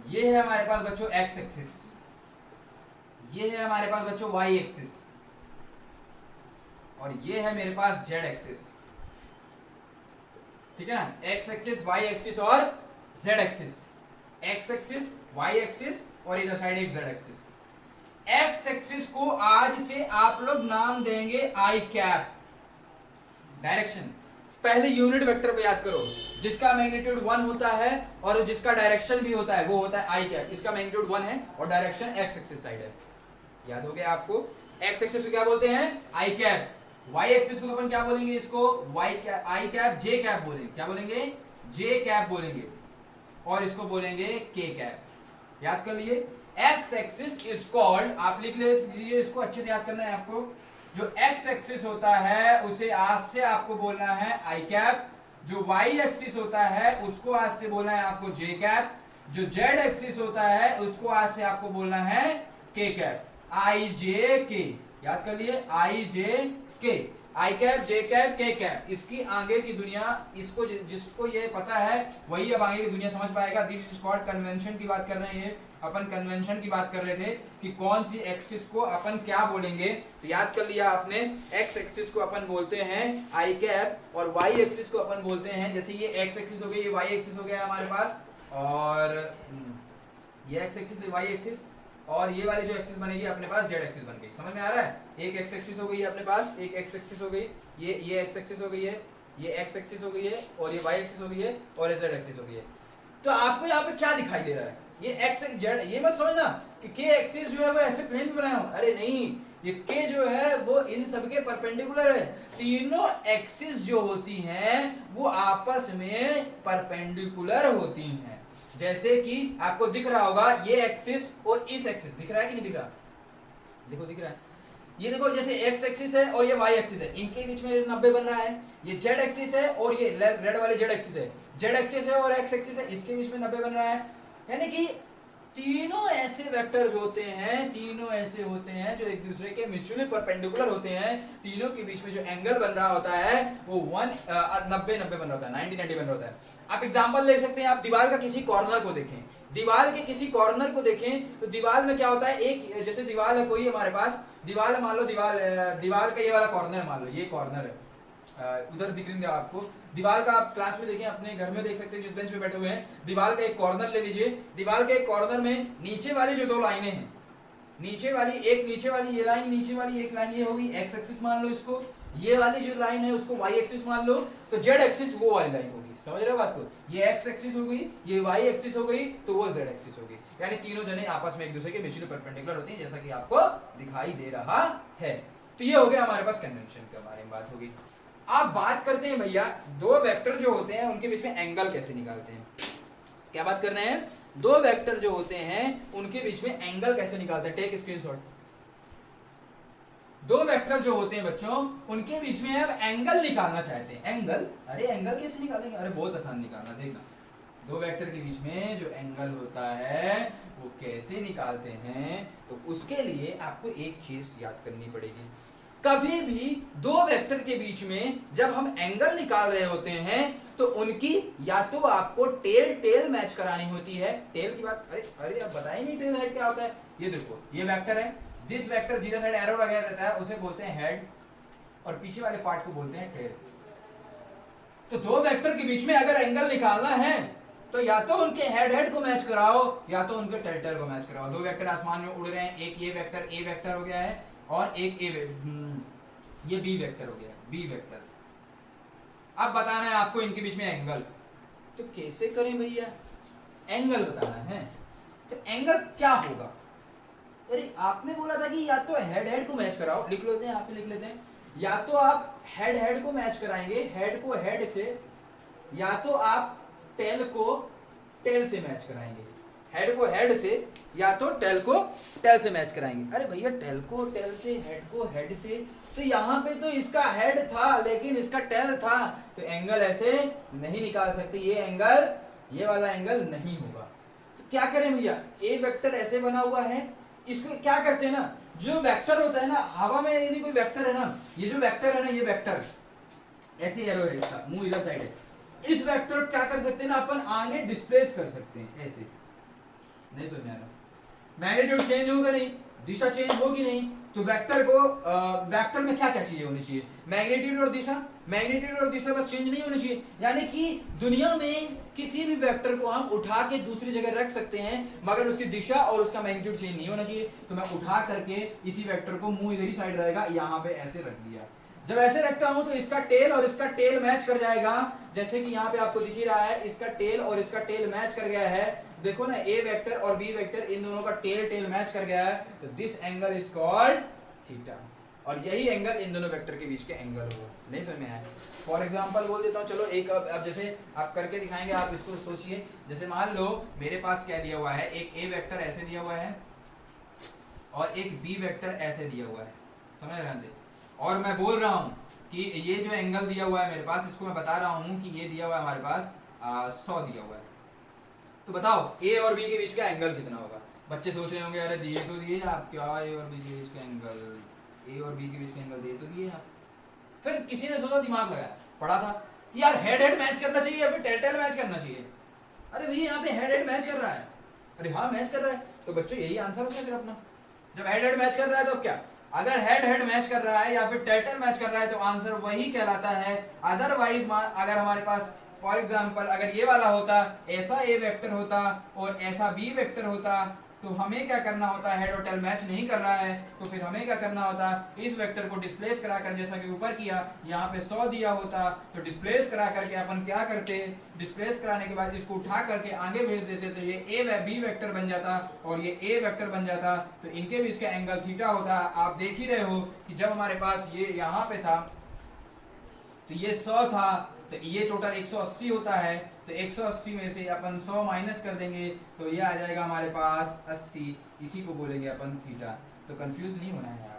ये है हमारे पास बच्चों एक्स एक्सिस, ये है हमारे पास बच्चों वाई एक्सिस और ये है मेरे पास जेड एक्सिस। ठीक है ना? एक्स एक्सिस, वाई एक्सिस और Z axis. X axis, Y axis और इधर साइड एक जेड एक्सिस। एक्स एक्सिस को आज से आप लोग नाम देंगे आई कैप, डायरेक्शन। पहले यूनिट वेक्टर को याद करो, जिसका मैग्नीट्यूड 1 होता है और जिसका डायरेक्शन भी होता है वो होता है आई कैप। इसका मैग्नीट्यूड 1 है और डायरेक्शन एक्स एक्सिस साइड है। याद हो गया आपको? एक्स एक्सिस को क्या बोलते हैं? आई कैप। वाई एक्सिस को अपन क्या बोलेंगे? इसको वाई कैप, आई कैप, जे कैप बोलेंगे। क्या बोलेंगे? जे कैप बोलेंगे। और इसको बोलेंगे के कैप। याद कर लिए? एक्स एक्सिस इज कॉल्ड, आप लिख लीजिए, इसको अच्छे से याद करना है आपको। जो एक्स एक्सिस होता है उसे आज से आपको बोलना है आई कैप। जो वाई एक्सिस होता है उसको आज से बोलना है आपको जे कैप। जो जेड एक्सिस होता है उसको आज से आपको बोलना है के कैप। आई जे के। याद कर लिए? आई जे के। आई कैप, जे कैप, के कैप, इसकी आगे की दुनिया, इसको जिसको ये पता है वही अब आगे की दुनिया समझ पाएगा। दिस इज कॉल्ड कन्वेंशन की बात कर रहे हैं, अपन कन्वेंशन की बात कर रहे थे कि कौन सी एक्सिस को अपन क्या बोलेंगे। तो याद कर लिया आपने, एक्स एक्सिस को अपन बोलते हैं आई कैप और वाई एक्सिस को अपन बोलते हैं, जैसे ये एक्स एक्सिस हो गई, ये वाई एक्सिस हो गया हमारे पास, और ये एक्स एक्सिस वाई एक्सिस, और ये वाली जो एक्सिस बनेगी अपने पास जेड एक्सिस बन गई। समझ में आ रहा है? एक एक्स एक्सिस हो गई है अपने पास, एक एक्स एक्सिस हो गई, ये एक्स एक्सिस हो गई है, ये एक्स एक्सिस हो गई है, और ये वाई एक्सिस हो गई है, और ये जेड एक्सिस हो गई है। तो आपको यहाँ पे क्या दिखाई दे रहा है? ये एक्स जेड, ये मत समझना कि के एक्सिस जो है वो ऐसे प्लेन में बनाया हो, अरे नहीं, ये के जो है वो इन सबके परपेंडिकुलर है। तीनों एक्सिस जो होती हैं वो आपस में परपेंडिकुलर होती हैं। जैसे कि आपको दिख रहा होगा ये एक्सिस और इस एक्सिस, दिख रहा है कि नहीं दिख रहा? देखो दिख रहा है, ये देखो जैसे एक्स एक्सिस है और ये वाई एक्सिस है, इनके बीच में 90 बन रहा है। ये जेड एक्सिस है और ये रेड वाली जेड एक्सिस है, जेड एक्सिस है और एक्स एक्सिस है, इसके बीच में 90 बन रहा है। यानी कि तीनों ऐसे वेक्टर्स होते हैं, तीनों ऐसे होते हैं जो एक दूसरे के म्यूचुअली परपेंडिकुलर होते हैं। तीनों के बीच में जो एंगल बन रहा होता है वो 90 बन रहा होता है, 90 बन रहा होता है। आप एग्जांपल ले सकते हैं, आप दीवार का किसी कॉर्नर को देखें, दीवार के किसी कॉर्नर को देखें तो दीवार में क्या होता है, एक जैसे दीवार है कोई हमारे पास, दीवार है मान लो, दीवार का ये वाला कॉर्नर मान लो, ये कॉर्नर है, उधर दिख रही है आपको दीवार का। आप क्लास में देखें, अपने घर में देख सकते हैं जिस बेंच पे बैठे हुए हैं, दीवार का एक कॉर्नर ले लीजिए। दीवार के एक कॉर्नर में नीचे वाली जो दो लाइनें हैं, नीचे वाली ये लाइन, नीचे वाली एक लाइन ये होगी एक्स एक्सिस मान लो इसको, ये वाली जो लाइन है उसको वाई एक्सिस मान लो, तो जेड एक्सिस वो वाली लाइन होगी। समझ रहे हो बात को? ये एक्स एक्सिस हो गई, ये वाई एक्सिस हो गई, तो वो जेड एक्सिस हो गई। यानी तीनों जने आपस में एक दूसरे के म्यूचुअली परपेंडिकुलर होती हैं, जैसा कि आपको दिखाई दे रहा है। तो ये हो गया हमारे पास कन्वेंशन के बारे में बात होगी। आप बात करते हैं भैया दो वेक्टर जो होते हैं उनके बीच में एंगल कैसे निकालते हैं। क्या बात कर रहे हैं? दो वेक्टर जो होते हैं उनके बीच में एंगल कैसे निकालते हैं। Take screenshot. दो वेक्टर जो होते हैं बच्चों उनके बीच में अब एंगल निकालना चाहते हैं। एंगल, अरे एंगल कैसे निकालेंगे? अरे बहुत आसान निकालना, देखना। दो वेक्टर के बीच में जो एंगल होता है वो कैसे निकालते हैं, तो उसके लिए आपको एक चीज याद करनी पड़ेगी। कभी भी दो वेक्टर के बीच में जब हम एंगल निकाल रहे होते हैं तो उनकी या तो आपको टेल मैच करानी होती है। टेल की बात, अरे आप बताइए नहीं टेल हेड क्या होता है। ये देखो ये वेक्टर है, जिस वेक्टर जीरो साइड एरो लगा रहता है उसे बोलते हैं हेड, और पीछे वाले पार्ट को बोलते हैं टेल। तो दो वेक्टर के बीच में अगर एंगल निकालना है तो या तो उनके हेड को मैच कराओ या तो उनके टेल को मैच कराओ। दो वेक्टर आसमान में उड़ रहे हैं, एक ये वेक्टर ए वेक्टर हो गया है और एक ये बी वेक्टर हो गया, बी वेक्टर। अब बताना है आपको इनके बीच में एंगल, तो कैसे करें भैया? एंगल बताना है तो एंगल क्या होगा? अरे आपने बोला था कि या तो हेड को मैच कराओ, लिख लेते हैं, आप लिख लेते हैं। या तो आप हेड को मैच कराएंगे, हेड को हेड से, या तो आप टेल को टेल से मैच कराएंगे। हेड को हेड से या तो टेल को टेल से मैच कराएंगे। अरे भैया टेल को टेल से, हेड को हेड से, तो यहाँ पे तो इसका हेड था लेकिन इसका टेल था, तो एंगल ऐसे नहीं निकाल सकते। ये एंगल, ये वाला एंगल नहीं होगा। तो क्या करें भैया? ए वेक्टर ऐसे बना हुआ है, इसको क्या करते हैं ना, जो वेक्टर होता है ना हवा में, यदि कोई वेक्टर है ना, ये जो वेक्टर है ना, ये वेक्टर ऐसे एरो है, इसका मुंह इधर साइड है, इस वेक्टर क्या कर सकते हैं ना अपन आगे डिस्प्लेस कर सकते हैं ऐसे। नहीं समझ आ रहा? मैग्नीट्यूड चेंज होगा नहीं, दिशा चेंज होगी नहीं, तो वेक्टर को वेक्टर में क्या क्या चीजें होनी चाहिए? मैग्नीट्यूड और दिशा। मैग्नीट्यूड और दिशा बस चेंज नहीं होनी चाहिए, यानी कि दुनिया में किसी भी वेक्टर को हम उठा के दूसरी जगह रख सकते हैं मगर उसकी दिशा और उसका मैग्नीट्यूड चेंज नहीं होना चाहिए। तो मैं उठा करके इसी वेक्टर को मुंह इधर ही साइड रहेगा, यहाँ पे ऐसे रख दिया। जब ऐसे रखता हूं तो इसका टेल और इसका टेल मैच कर जाएगा, जैसे कि यहाँ पे आपको दिख ही रहा है, इसका टेल और इसका टेल मैच कर गया है। देखो ना, ए वेक्टर और बी वेक्टर इन दोनों का टेल मैच कर गया है, तो this angle is called theta, और यही एंगल इन दोनों वेक्टर के बीच के एंगल होगा। नहीं समझ में आया? फॉर एग्जांपल बोल देता हूँ, चलो एक अब जैसे आप करके दिखाएंगे, आप इसको सोचिए। जैसे मान लो मेरे पास क्या दिया हुआ है, एक ए वेक्टर ऐसे दिया हुआ है और एक बी वेक्टर ऐसे दिया हुआ है, समझ रहे हैं? और मैं बोल रहा हूँ कि ये जो एंगल दिया हुआ है मेरे पास, इसको मैं बता रहा हूँ कि ये दिया हुआ है हमारे पास 100 दिया हुआ है। तो बताओ ए और बी के बीच का एंगल कितना होगा? बच्चे सोच रहे होंगे अरे दिए तो दिए आप, क्या ए और बी के बीच का एंगल, ए और बी के बीच का एंगल दिए तो दिए आप, फिर किसी ने सोचा, दिमाग लगाया, पढ़ा था कि यार हेड हेड मैच करना चाहिए या फिर टेल टेल मैच करना चाहिए। अरे भैया यहाँ पे हेड हेड मैच कर रहा है, अरे हाँ मैच कर रहा है, तो बच्चों यही आंसर हो गया फिर अपना। जब हेड हेड मैच कर रहा है तो क्या, अगर हेड हेड मैच कर रहा है या फिर टेल टेल मैच कर रहा है तो आंसर वही कहलाता है। अदरवाइज अगर हमारे पास फॉर एग्जाम्पल अगर ये वाला होता, ऐसा ए वेक्टर होता और ऐसा बी वेक्टर होता, तो हमें क्या करना होता है, हेड और टेल मैच नहीं कर रहा है तो फिर हमें क्या करना होता, इस वेक्टर को डिस्प्लेस कराकर, जैसा कि ऊपर किया, यहाँ पे 100 दिया होता तो डिस्प्लेस करा करके अपन क्या करते, डिस्प्लेस कराने के बाद इसको उठा करके आगे भेज देते, तो ये ए व बी वेक्टर बन जाता और ये ए वेक्टर बन जाता, तो इनके बीच का एंगल थीटा होता। आप देख ही रहे हो कि जब हमारे पास ये यहाँ पे था तो ये 100 था, तो ये टोटल 180 होता है, तो 180 में से अपन 100 माइनस कर देंगे तो ये आ जाएगा हमारे पास 80, इसी को बोलेंगे अपन थीटा। तो कंफ्यूज नहीं होना है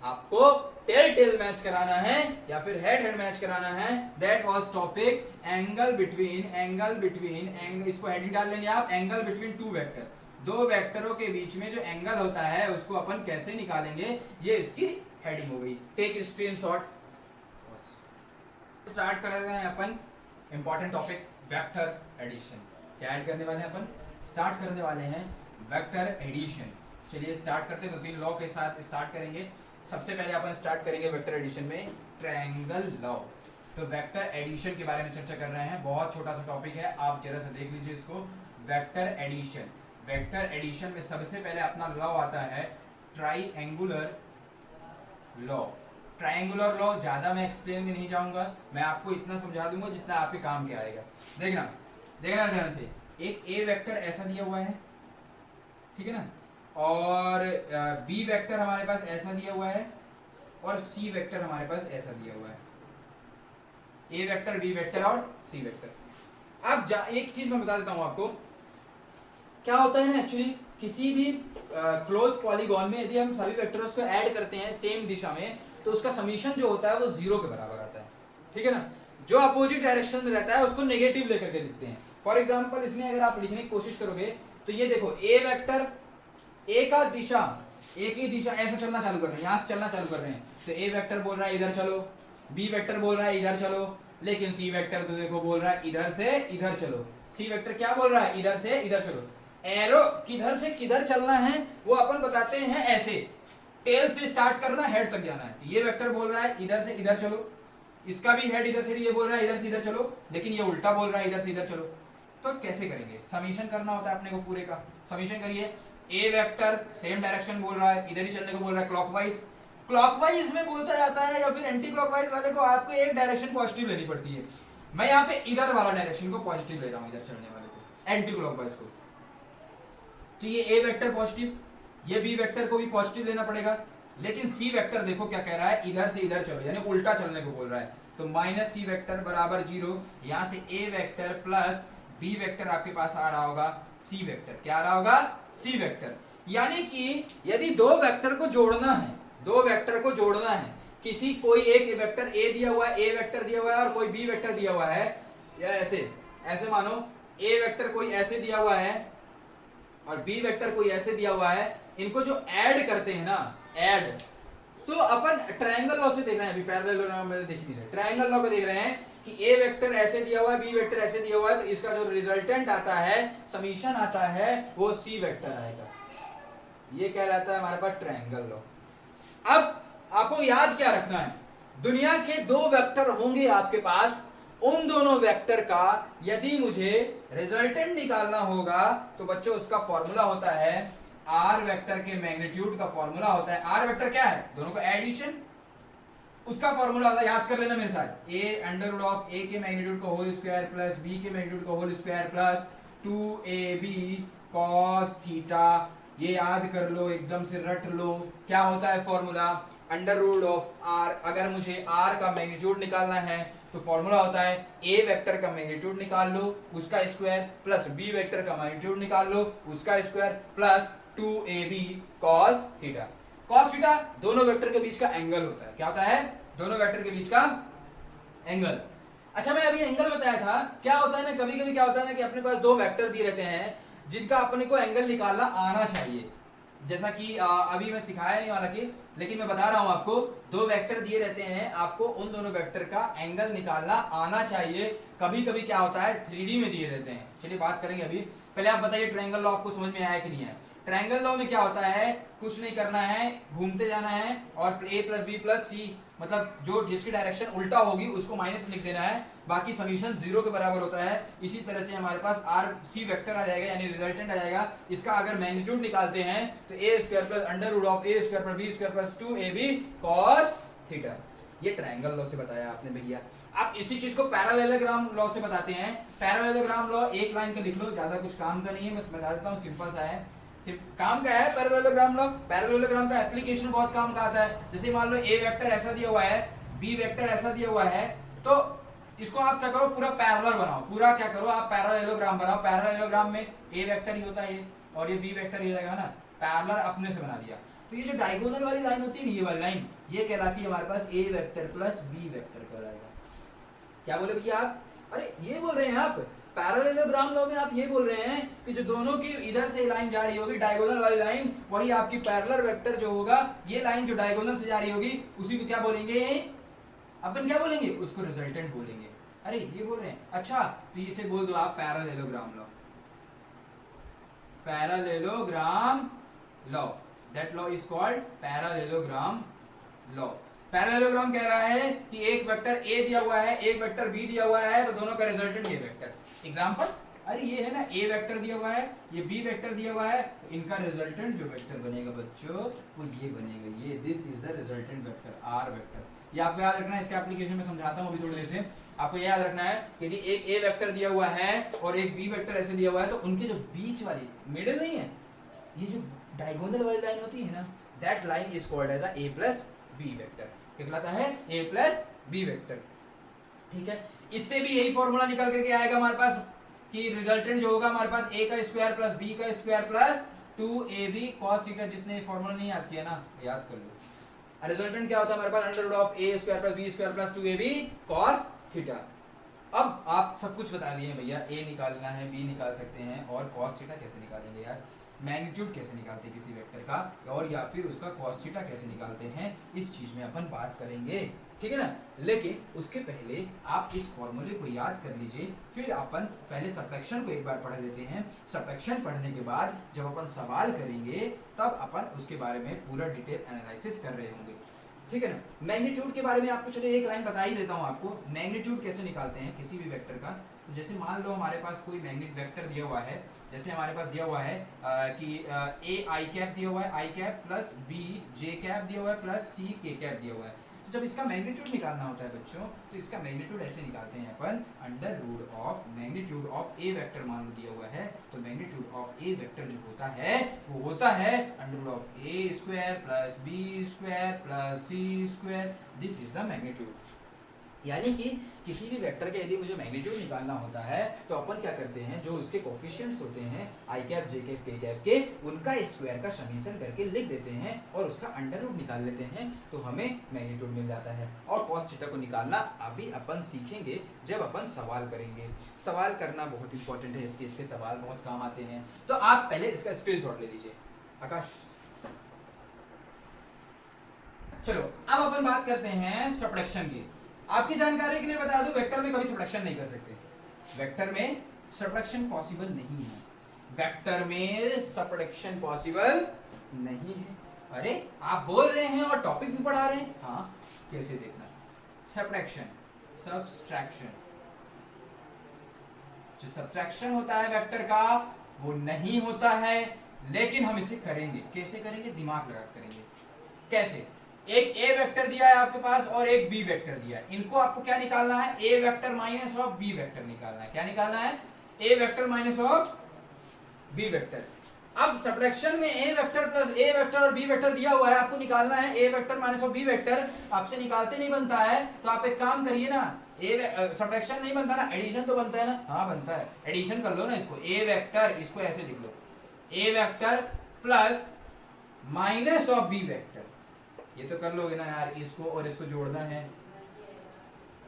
आपको टेल टेल मैच कराना है या फिर हेड हेड मैच कराना है। That was topic angle between इसको हेडिंग डाल लेंगे आप, एंगल बिटवीन टू वेक्टर, दो वेक्टरों के बीच में जो एंगल होता है उसको अपन कैसे निकालेंगे, ये इसकी हेडिंग हो गई। Take screenshot. स्टार्ट कर रहे हैं अपन इंपॉर्टेंट टॉपिक वेक्टर एडिशन। क्या ऐड करने वाले हैं अपन, स्टार्ट करने वाले हैं वेक्टर एडिशन। चलिए स्टार्ट करते हैं, तो 3 लॉ के साथ स्टार्ट करेंगे। सबसे पहले अपन स्टार्ट करेंगे वेक्टर एडिशन में ट्रायंगल लॉ। तो वेक्टर एडिशन के बारे में चर्चा कर रहे हैं, बहुत छोटा सा टॉपिक है, आप जरा सा देख लीजिए इसको। वेक्टर एडिशन, वेक्टर एडिशन में सबसे पहले अपना लॉ आता है ट्राइएंगुलर लॉ। ट्रायंगुलर लॉ ज्यादा मैं एक्सप्लेन में नहीं जाऊंगा, मैं आपको इतना समझा दूंगा जितना आपके काम के आएगा। देखना ध्यान से, एक ए वेक्टर ऐसा दिया हुआ है, ठीक है ना, और बी वेक्टर हमारे पास ऐसा दिया हुआ है और सी वेक्टर हमारे पास ऐसा दिया हुआ है। ए वेक्टर, बी वेक्टर और सी वेक्टर। अब एक चीज मैं बता देता हूं आपको, क्या होता है ना एक्चुअली किसी भी क्लोज पॉलीगॉन में यदि हम सभी वेक्टर्स को ऐड करते हैं सेम दिशा में तो उसका समीशन जो होता है वो 0 के बराबर आता है, ठीक है ना। जो अपोजिट डायरेक्शन में रहता है उसको नेगेटिव लेकर के लिखते हैं। फॉर एग्जांपल इसमें अगर आप लिखने की कोशिश करोगे तो ये देखो ए वेक्टर, ए का दिशा, ए की दिशा ऐसे चलना चालू कर रहे हैं, यहां से चलना चालू कर रहे हैं, तो ए वेक्टर बोल रहा है इधर चलो, बी वेक्टर बोल रहा है इधर चलो, लेकिन सी वेक्टर तो देखो बोल रहा है इधर से इधर चलो। सी वेक्टर क्या बोल रहा है, इधर से इधर चलो। एरो किधर से किधर चलना है वो अपन बताते हैं ऐसे, टेल से स्टार्ट करना, हेड तक जाना है। ये वेक्टर बोल रहा है इधर से इधर चलो, इसका भी हेड इधर से, ये बोल रहा है इधर से इधर चलो, लेकिन ये उल्टा बोल रहा है इधर से इधर चलो। तो कैसे करेंगे, समीशन करना होता है अपने को पूरे का। समीशन करिए, ए वेक्टर सेम डायरेक्शन बोल रहा है, इधर ही चलने को बोल रहा है क्लॉकवाइज, क्लॉकवाइज में बोलता जाता है या फिर एंटी क्लॉकवाइज वाले को आपको एक डायरेक्शन पॉजिटिव लेनी पड़ती है। मैं यहाँ पे इधर वाला डायरेक्शन को पॉजिटिव ले रहा हूँ, इधर चलने वाले को, एंटी क्लॉकवाइज को। तो ये ए वेक्टर पॉजिटिव, ये बी वेक्टर को भी पॉजिटिव लेना पड़ेगा, लेकिन सी वेक्टर देखो क्या कह रहा है, इधर से इधर चलो, यानी उल्टा चलने को बोल रहा है। तो माइनस सी वेक्टर बराबर 0, यहाँ से ए वेक्टर प्लस बी वेक्टर आपके पास आ रहा होगा सी वेक्टर। क्या आ रहा होगा, सी वेक्टर। यानी कि यदि दो वेक्टर को जोड़ना है, दो वेक्टर को जोड़ना है, किसी कोई एक वेक्टर ए दिया हुआ है, ए वेक्टर दिया हुआ है और कोई बी वेक्टर दिया हुआ है, या ऐसे मानो ए वेक्टर कोई ऐसे दिया हुआ है और बी वेक्टर कोई ऐसे दिया हुआ है, इनको जो ऐड करते हैं ना, ऐड, तो अपन ट्रायंगल लॉ से देख रहे हैं, अभी पैरेलल लॉ में देख नहीं रहे, ट्रायंगल लॉ को देख रहे हैं कि ए वेक्टर ऐसे दिया हुआ है, बी वेक्टर ऐसे दिया हुआ है, तो इसका जो रिजल्टेंट आता है, समीशन आता है, वो सी वेक्टर आएगा। ये कहलाता है हमारे पास ट्रायंगल लॉ। अब आपको याद क्या रखना है, दुनिया के दो वेक्टर होंगे आपके पास, उन दोनों वेक्टर का यदि मुझे रिजल्टेंट निकालना होगा तो बच्चों उसका फॉर्मूला होता है आर वेक्टर के मैग्नीट्यूड का फॉर्मूला होता है। आर वेक्टर क्या है, दोनों का एडिशन, उसका फॉर्मूला होता है, याद कर लेना मेरे साथ, A under root of A के मैग्नीट्यूड का होल स्क्वायर प्लस बी के मैग्नीट्यूड का whole square plus 2ab cos theta. ये याद कर लो, एकदम से रट लो, क्या होता है formula, under root of R. अगर मुझे आर का मैग्नीट्यूड निकालना है तो फॉर्मूला होता है ए वेक्टर का मैग्नीट्यूड निकाल लो उसका स्क्वायर प्लस बी वेक्टर का मैग्नीट्यूड निकाल लो उसका square plus 2ab cos theta. cos theta दोनों वेक्टर के बीच का एंगल होता है। क्या होता है, दोनों वेक्टर के बीच का एंगल। अच्छा मैं अभी एंगल बताया था, क्या होता है ना, कभी कभी क्या होता है ना कि अपने पास दो वेक्टर दिए रहते हैं जिनका अपने को एंगल निकालना आना चाहिए, जैसा कि अभी मैं सिखाया नहीं वाला कि, लेकिन मैं बता रहा हूं आपको, दो वेक्टर दिए रहते हैं, आपको उन दोनों वेक्टर का एंगल निकालना आना चाहिए। कभी कभी क्या होता है 3D में दिए रहते हैं, चलिए बात करेंगे अभी। पहले आप बताइए ट्रायंगल लॉ आपको समझ में आया कि नहीं आया। ट्रायंगल लॉ में क्या होता है, कुछ नहीं करना है, घूमते जाना है और a प्लस बी प्लस सी, मतलब जो जिसकी डायरेक्शन उल्टा होगी उसको माइनस लिख देना है, बाकी समीशन 0 के बराबर होता है। इसी तरह से हमारे पास आर सी वेक्टर आ जाएगा, यानी रिजल्टेंट आ जाएगा। इसका अगर मैग्नीट्यूड निकालते हैं तो a square plus under root of A square plus B square plus 2ab cos theta. ये ट्रायंगल लॉ से बताया आपने भैया। आप इसी चीज को पैरेललोग्राम लॉ से बताते हैं। पैरेललोग्राम लॉ एक लाइन का लिख लो, ज्यादा कुछ काम का नहीं है, मैं बता देता हूँ, सिंपल सा है। काम का है पैरेललोग्राम लॉ। पैरेललोग्राम का एप्लीकेशन बहुत काम का आता है। जैसे मान लो ए वेक्टर ऐसा दिया हुआ है, बी वेक्टर ऐसा दिया हुआ है, तो इसको आप क्या करो, पूरा पैरेलल बनाओ। पूरा क्या करो, आप पैरेललोग्राम बनाओ। पैरेललोग्राम में ए वेक्टर ही होता है और ये बी वेक्टर ही रहेगा ना, पैरेलल अपने से बना दिया। तो ये जो डायगोनल वाली लाइन होती है ना, ये वाली लाइन, ये कहलाती है हमारे पास ए वेक्टर प्लस बी वेक्टर कहलाएगा। क्या बोले भैया आप? अरे ये बोल रहे हैं आप, पैरेललोग्राम लॉ में आप ये बोल रहे हैं कि जो दोनों की इधर से लाइन जा रही होगी डायगोनल वाली लाइन, वही आपकी पैरेलल वेक्टर जो होगा, ये लाइन जो डायगोनल से जा रही होगी उसी को क्या बोलेंगे अपन, क्या बोलेंगे उसको, रिजल्टेंट बोलेंगे। अरे ये बोल रहे हैं, अच्छा तो इसे बोल दो आप parallelogram law. Parallelogram law, that law is called parallelogram law. Parallelogram कह रहा है कि एक वेक्टर ए दिया हुआ है, एक वेक्टर बी दिया हुआ है, तो दोनों का रिजल्टेंट ये वेक्टर। एग्जांपल, अरे ये है ना, ए वेक्टर दिया हुआ है, ये बी वेक्टर दिया हुआ है, तो इनका रिजल्टेंट जो वेक्टर बनेगा बच्चों वो ये बनेगा, ये this is the resultant vector, R vector. ये आपको याद रखना है, इसके एप्लीकेशन में समझाता हूँ अभी थोड़ी देर से। आपको याद रखना है यदि एक ए वेक्टर दिया हुआ है और एक बी वेक्टर ऐसे दिया हुआ है, तो उनके जो बीच वाली मिडिल नहीं है, ये जो डायगोनल वाली लाइन होती है ना, that line is called as A plus B vector. कहलाता है ए प्लस बी वेक्टर। ठीक है, इससे भी यही फॉर्मूला निकल करके आएगा हमारे पास कि रिजल्टेंट जो होगा हमारे पास ए का स्क्वायर प्लस बी का square plus 2ab cos theta. जिसने ये फॉर्मूला नहीं याद किया ना, याद कर लो। रिजल्टेंट क्या होता है हमारे पास, under root of A square plus B square plus 2ab cos theta. अब आप सब कुछ बता दिए भैया, ए निकालना है, बी निकाल सकते हैं, और cos थीटा कैसे निकालेंगे यार, मैग्नीट्यूड कैसे निकालते हैं किसी वेक्टर का, और या फिर उसका cos थीटा कैसे निकालते हैं, इस चीज में अपन बात करेंगे। ठीक है ना, लेकिन उसके पहले आप इस फॉर्मूले को याद कर लीजिए, फिर अपन पहले सबट्रैक्शन को एक बार पढ़ लेते हैं। सबट्रैक्शन पढ़ने के बाद जब अपन सवाल करेंगे तब अपन उसके बारे में पूरा डिटेल एनालिसिस कर रहे होंगे। ठीक है ना, मैग्नीट्यूड के बारे में आपको चलो एक लाइन बता ही देता हूँ आपको। मैग्नीट्यूड कैसे निकालते हैं किसी भी वेक्टर का, तो जैसे मान लो हमारे पास कोई मैग्नेट वेक्टर दिया हुआ है, जैसे हमारे पास दिया हुआ है कि ए आई कैप दिया हुआ है, i cap plus b j cap दिया हुआ है प्लस सी के कैप दिया हुआ है। तो जब इसका मैग्नीट्यूड निकालना होता है बच्चों, तो इसका मैग्नीट्यूड ऐसे निकालते हैं अपन, under root of magnitude of a vector मान लो दिया हुआ है, तो मैग्नीट्यूड ऑफ ए वेक्टर जो होता है वो होता है under root of A square plus B square plus C square, this is the magnitude. यानी कि किसी भी वेक्टर का यदि मुझे मैग्नीट्यूड निकालना होता है तो अपन क्या करते हैं, जो उसके कोफिशिएंट्स होते हैं आई कैप जे कैप के कैप के, उनका स्क्वायर का समीशन करके लिख देते हैं और उसका अंडर रूट निकाल लेते हैं, तो हमें मैग्नीट्यूड मिल जाता है। और cos थीटा को निकालना अभी अपन सीखेंगे जब अपन सवाल करेंगे। सवाल करना बहुत इंपॉर्टेंट है, इसके सवाल बहुत काम आते हैं। तो आप पहले इसका स्क्रीनशॉट ले लीजिए आकाश। चलो अब अपन बात करते हैं सबट्रैक्शन की। आपकी जानकारी के लिए बता दूं, वेक्टर में कभी सबट्रैक्शन नहीं कर सकते, वेक्टर में सबट्रैक्शन पॉसिबल नहीं है, वेक्टर में सबट्रैक्शन पॉसिबल नहीं है। अरे आप बोल रहे हैं और टॉपिक भी पढ़ा रहे हैं, हाँ कैसे देखना, सबट्रैक्शन सब्सट्रैक्शन, जो सबट्रैक्शन होता है वेक्टर का वो नहीं होता है, लेकिन हम इसे करेंगे। कैसे करेंगे, दिमाग लगा करेंगे। कैसे, एक ए वेक्टर दिया है आपके पास और एक बी वेक्टर दिया है, इनको आपको क्या निकालना है, a vector minus of B vector निकालना है। क्या निकालना है, a vector minus of B vector. अब सबट्रैक्शन में a vector plus a vector और बी वेक्टर दिया हुआ है, आपको निकालना है a vector minus of B vector. आपसे निकालते नहीं बनता है तो आप एक काम करिए ना, सबट्रैक्शन नहीं बनता ना, एडिशन तो बनता है ना, हाँ बनता है, एडिशन कर लो ना इसको, ए वेक्टर, इसको ऐसे लिख लो, a vector plus minus of B vector. ये तो कर लोगे ना यार, इसको और इसको जोड़ना है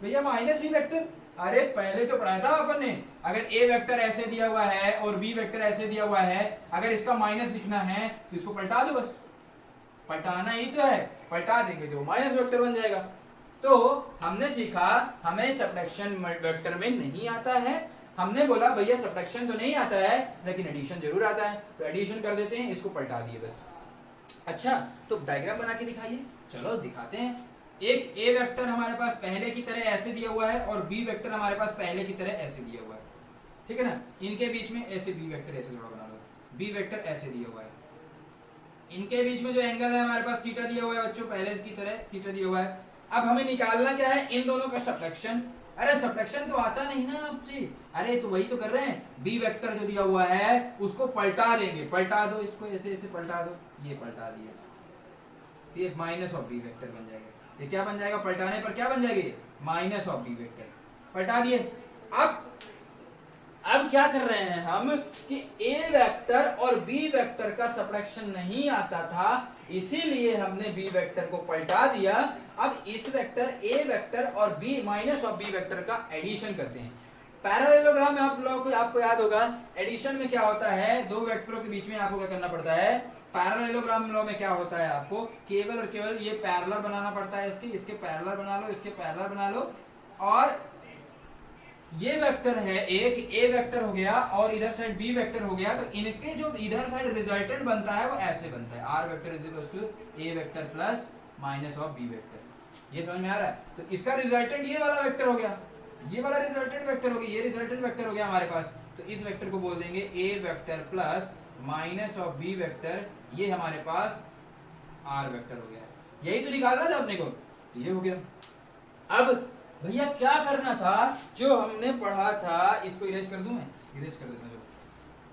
भैया, माइनस बी वेक्टर अरे पहले तो पढ़ाया था अपन ने, अगर ए वेक्टर ऐसे दिया हुआ है और बी वेक्टर ऐसे दिया हुआ है, अगर इसका माइनस लिखना है तो इसको पलटा दो, बस पलटाना ही तो है, पलटा देंगे तो माइनस वेक्टर बन जाएगा। तो हमने सीखा हमें सब्ट्रैक्शन वेक्टर में नहीं आता है, हमने बोला भैया सब्ट्रैक्शन तो नहीं आता है लेकिन एडिशन जरूर आता है, तो एडिशन कर देते हैं, इसको पलटा दिए बस। अच्छा तो डायग्राम बना के दिखाइए, चलो दिखाते हैं। एक ए वेक्टर हमारे पास पहले की तरह ऐसे दिया हुआ है और बी वेक्टर हमारे पास पहले की तरह ऐसे दिया हुआ है, ठीक है ना। इनके बीच में ऐसे बी वेक्टर ऐसे थोड़ा बना लो, बी वेक्टर ऐसे दिया हुआ है, इनके बीच में जो एंगल है हमारे पास थीटा दिया हुआ है बच्चों, पहले की तरह थीटा दिया हुआ है। अब हमें निकालना क्या है, इन दोनों का सब्ट्रैक्शन। अरे सब्ट्रैक्शन तो आता नहीं ना आपसे, अरे तो वही तो कर रहे हैं, बी वेक्टर जो दिया हुआ है उसको पलटा देंगे, पलटा दो इसको, ऐसे ऐसे पलटा दो, ये पलटा दिया तो ये माइनस ऑफ बी वेक्टर बन जाएगा। ये क्या बन जाएगा, पलटाने पर क्या बन जाएगी, माइनस ऑफ बी वेक्टर, पलटा दिए। अब क्या कर रहे हैं हम कि ए वेक्टर और बी वेक्टर का सब्ट्रैक्शन नहीं आता था, इसीलिए हमने बी वेक्टर को पलटा दिया। अब इस वेक्टर ए वेक्टर और B minus of B vector का एडिशन करते हैं। पैरेललोग्राम में आप लोगों को आपको याद होगा, एडिशन में क्या होता है, दो वेक्टरों के बीच में आपको क्या करना पड़ता है, पैरेललोग्राम लॉ में क्या होता है, आपको केवल और केवल ये पैरेलल बनाना पड़ता है, इसके पैरेलल बना लो, इसके पैरेलल बना लो, और ये वेक्टर है एक ए वेक्टर हो गया और इधर साइड बी वेक्टर हो गया, तो इनके जो इधर साइड रिजल्टेंट बनता है वो ऐसे बनता है, R vector is equal to A vector plus minus of B vector. ये समझ में आ रहा है, तो इसका रिजल्टेंट ये वाला वेक्टर हो गया, ये वाला रिजल्टेंट वेक्टर हो गया, ये रिजल्टेंट वेक्टर हो गया हमारे पास, तो इस वेक्टर को बोल देंगे a vector plus minus of B vector, ये हमारे पास आर वेक्टर हो गया। यही तो निकालना था अपने को, ये हो गया। अब भैया क्या करना था, जो हमने पढ़ा था, इसको इरेज कर दूं मैं, इरेज कर देता हूं।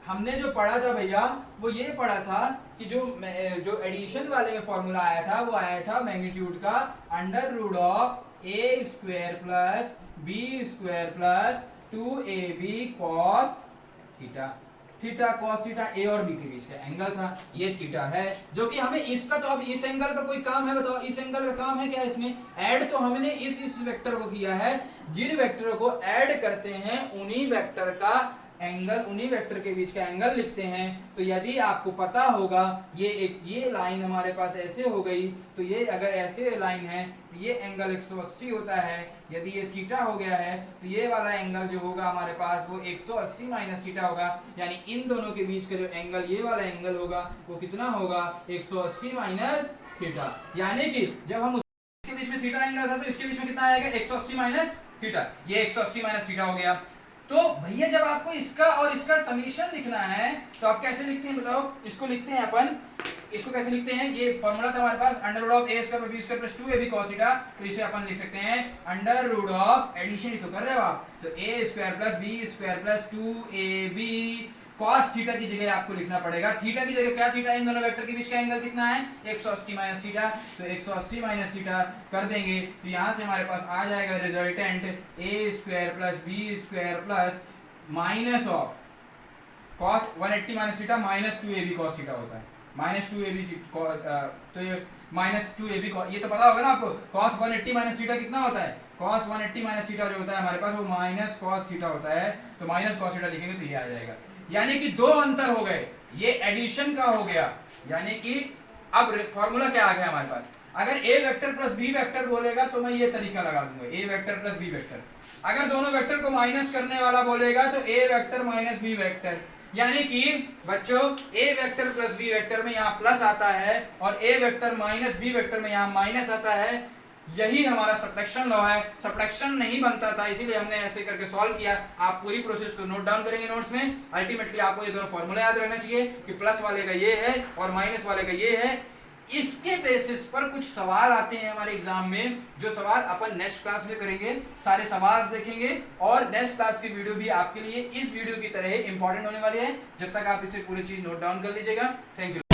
हमने जो पढ़ा था भैया वो ये पढ़ा था कि जो एडिशन वाले में फॉर्मूला आया था वो आया था मैग्नीट्यूड का under root of A square plus B square plus 2ab cos theta, theta cos theta a और बी के बीच का एंगल था, ये थीटा है, जो कि हमें इसका, तो अब इस एंगल का कोई काम है बताओ, इस एंगल का काम है क्या, इसमें ऐड तो हमने इस वेक्टर को किया है, जिन वेक्टरों को ऐड करते हैं उन्हीं वेक्टर का एंगल, उन्हीं वेक्टर के बीच का एंगल लिखते हैं। तो यदि आपको पता होगा ये लाइन हमारे पास ऐसे हो गई, तो ये अगर ऐसे लाइन है तो ये एंगल 180 होता है, यदि ये थीटा हो गया है तो ये वाला एंगल जो होगा हमारे पास वो 180 माइनस थीटा होगा, यानी इन दोनों के बीच का जो एंगल ये वाला एंगल होगा वो कितना होगा, 180 माइनस थीटा। यानी कि जब हम इसके बीच में थीटा एंगल था तो इसके बीच में कितना आएगा, 180 माइनस थीटा, ये 180 माइनस थीटा हो गया। तो भैया जब आपको इसका और इसका समीशन लिखना है तो आप कैसे लिखते हैं बताओ, इसको लिखते हैं अपन, इसको कैसे लिखते हैं, ये फॉर्मूला था हमारे पास under root of A square plus B square plus 2ab cos theta, तो इसे अपन लिख सकते हैं अंडर रूट ऑफ, एडिशन ही तो कर रहे हो आप, तो a square plus B square plus 2ab cos theta की जगह आपको लिखना पड़ेगा, थीटा की जगह क्या थीटा, इन दोनों वेक्टर के बीच का एंगल कितना है, 180 माइनस थीटा, तो 180 माइनस थीटा कर देंगे तो यहां से हमारे पास आ जाएगा resultant a square plus B square plus minus of cos 180 minus theta minus 2ab cos theta होता है, माइनस 2ab, तो ये माइनस 2ab, ये तो पता होगा ना आपको, cos 180 माइनस थीटा कितना होता है, cos 180 माइनस थीटा जो होता है हमारे पास वो माइनस cos थीटा होता है, तो माइनस cos थीटा लिखेंगे तो ये आ जाएगा। यानी कि दो अंतर हो गए, ये एडिशन का हो गया, यानी कि अब फॉर्मूला क्या आ गया हमारे पास, अगर a vector plus b vector बोलेगा तो मैं ये तरीका लगा दूंगा, a vector plus b vector, अगर दोनों वेक्टर को माइनस करने वाला बोलेगा तो a vector minus b vector, यानी कि बच्चों a vector plus b vector में यहाँ प्लस आता है और a vector minus b vector में यहाँ माइनस आता है, यही हमारा सब्ट्रैक्शन लॉ है। सब्ट्रैक्शन नहीं बनता था इसीलिए हमने ऐसे करके सॉल्व किया, आप पूरी प्रोसेस को नोट डाउन करेंगे नोट्स में, अल्टीमेटली आपको ये दोनों फॉर्मूला याद रहना चाहिए कि प्लस वाले का ये है और माइनस वाले का ये है। इसके बेसिस पर कुछ सवाल आते हैं हमारे एग्जाम में, जो सवाल अपन नेक्स्ट क्लास में करेंगे, सारे सवाल देखेंगे और नेक्स्ट क्लास की वीडियो भी आपके लिए इस वीडियो की तरह इंपॉर्टेंट होने वाली है, जब तक आप इसे पूरी चीज नोट डाउन कर लीजिएगा। Thank you.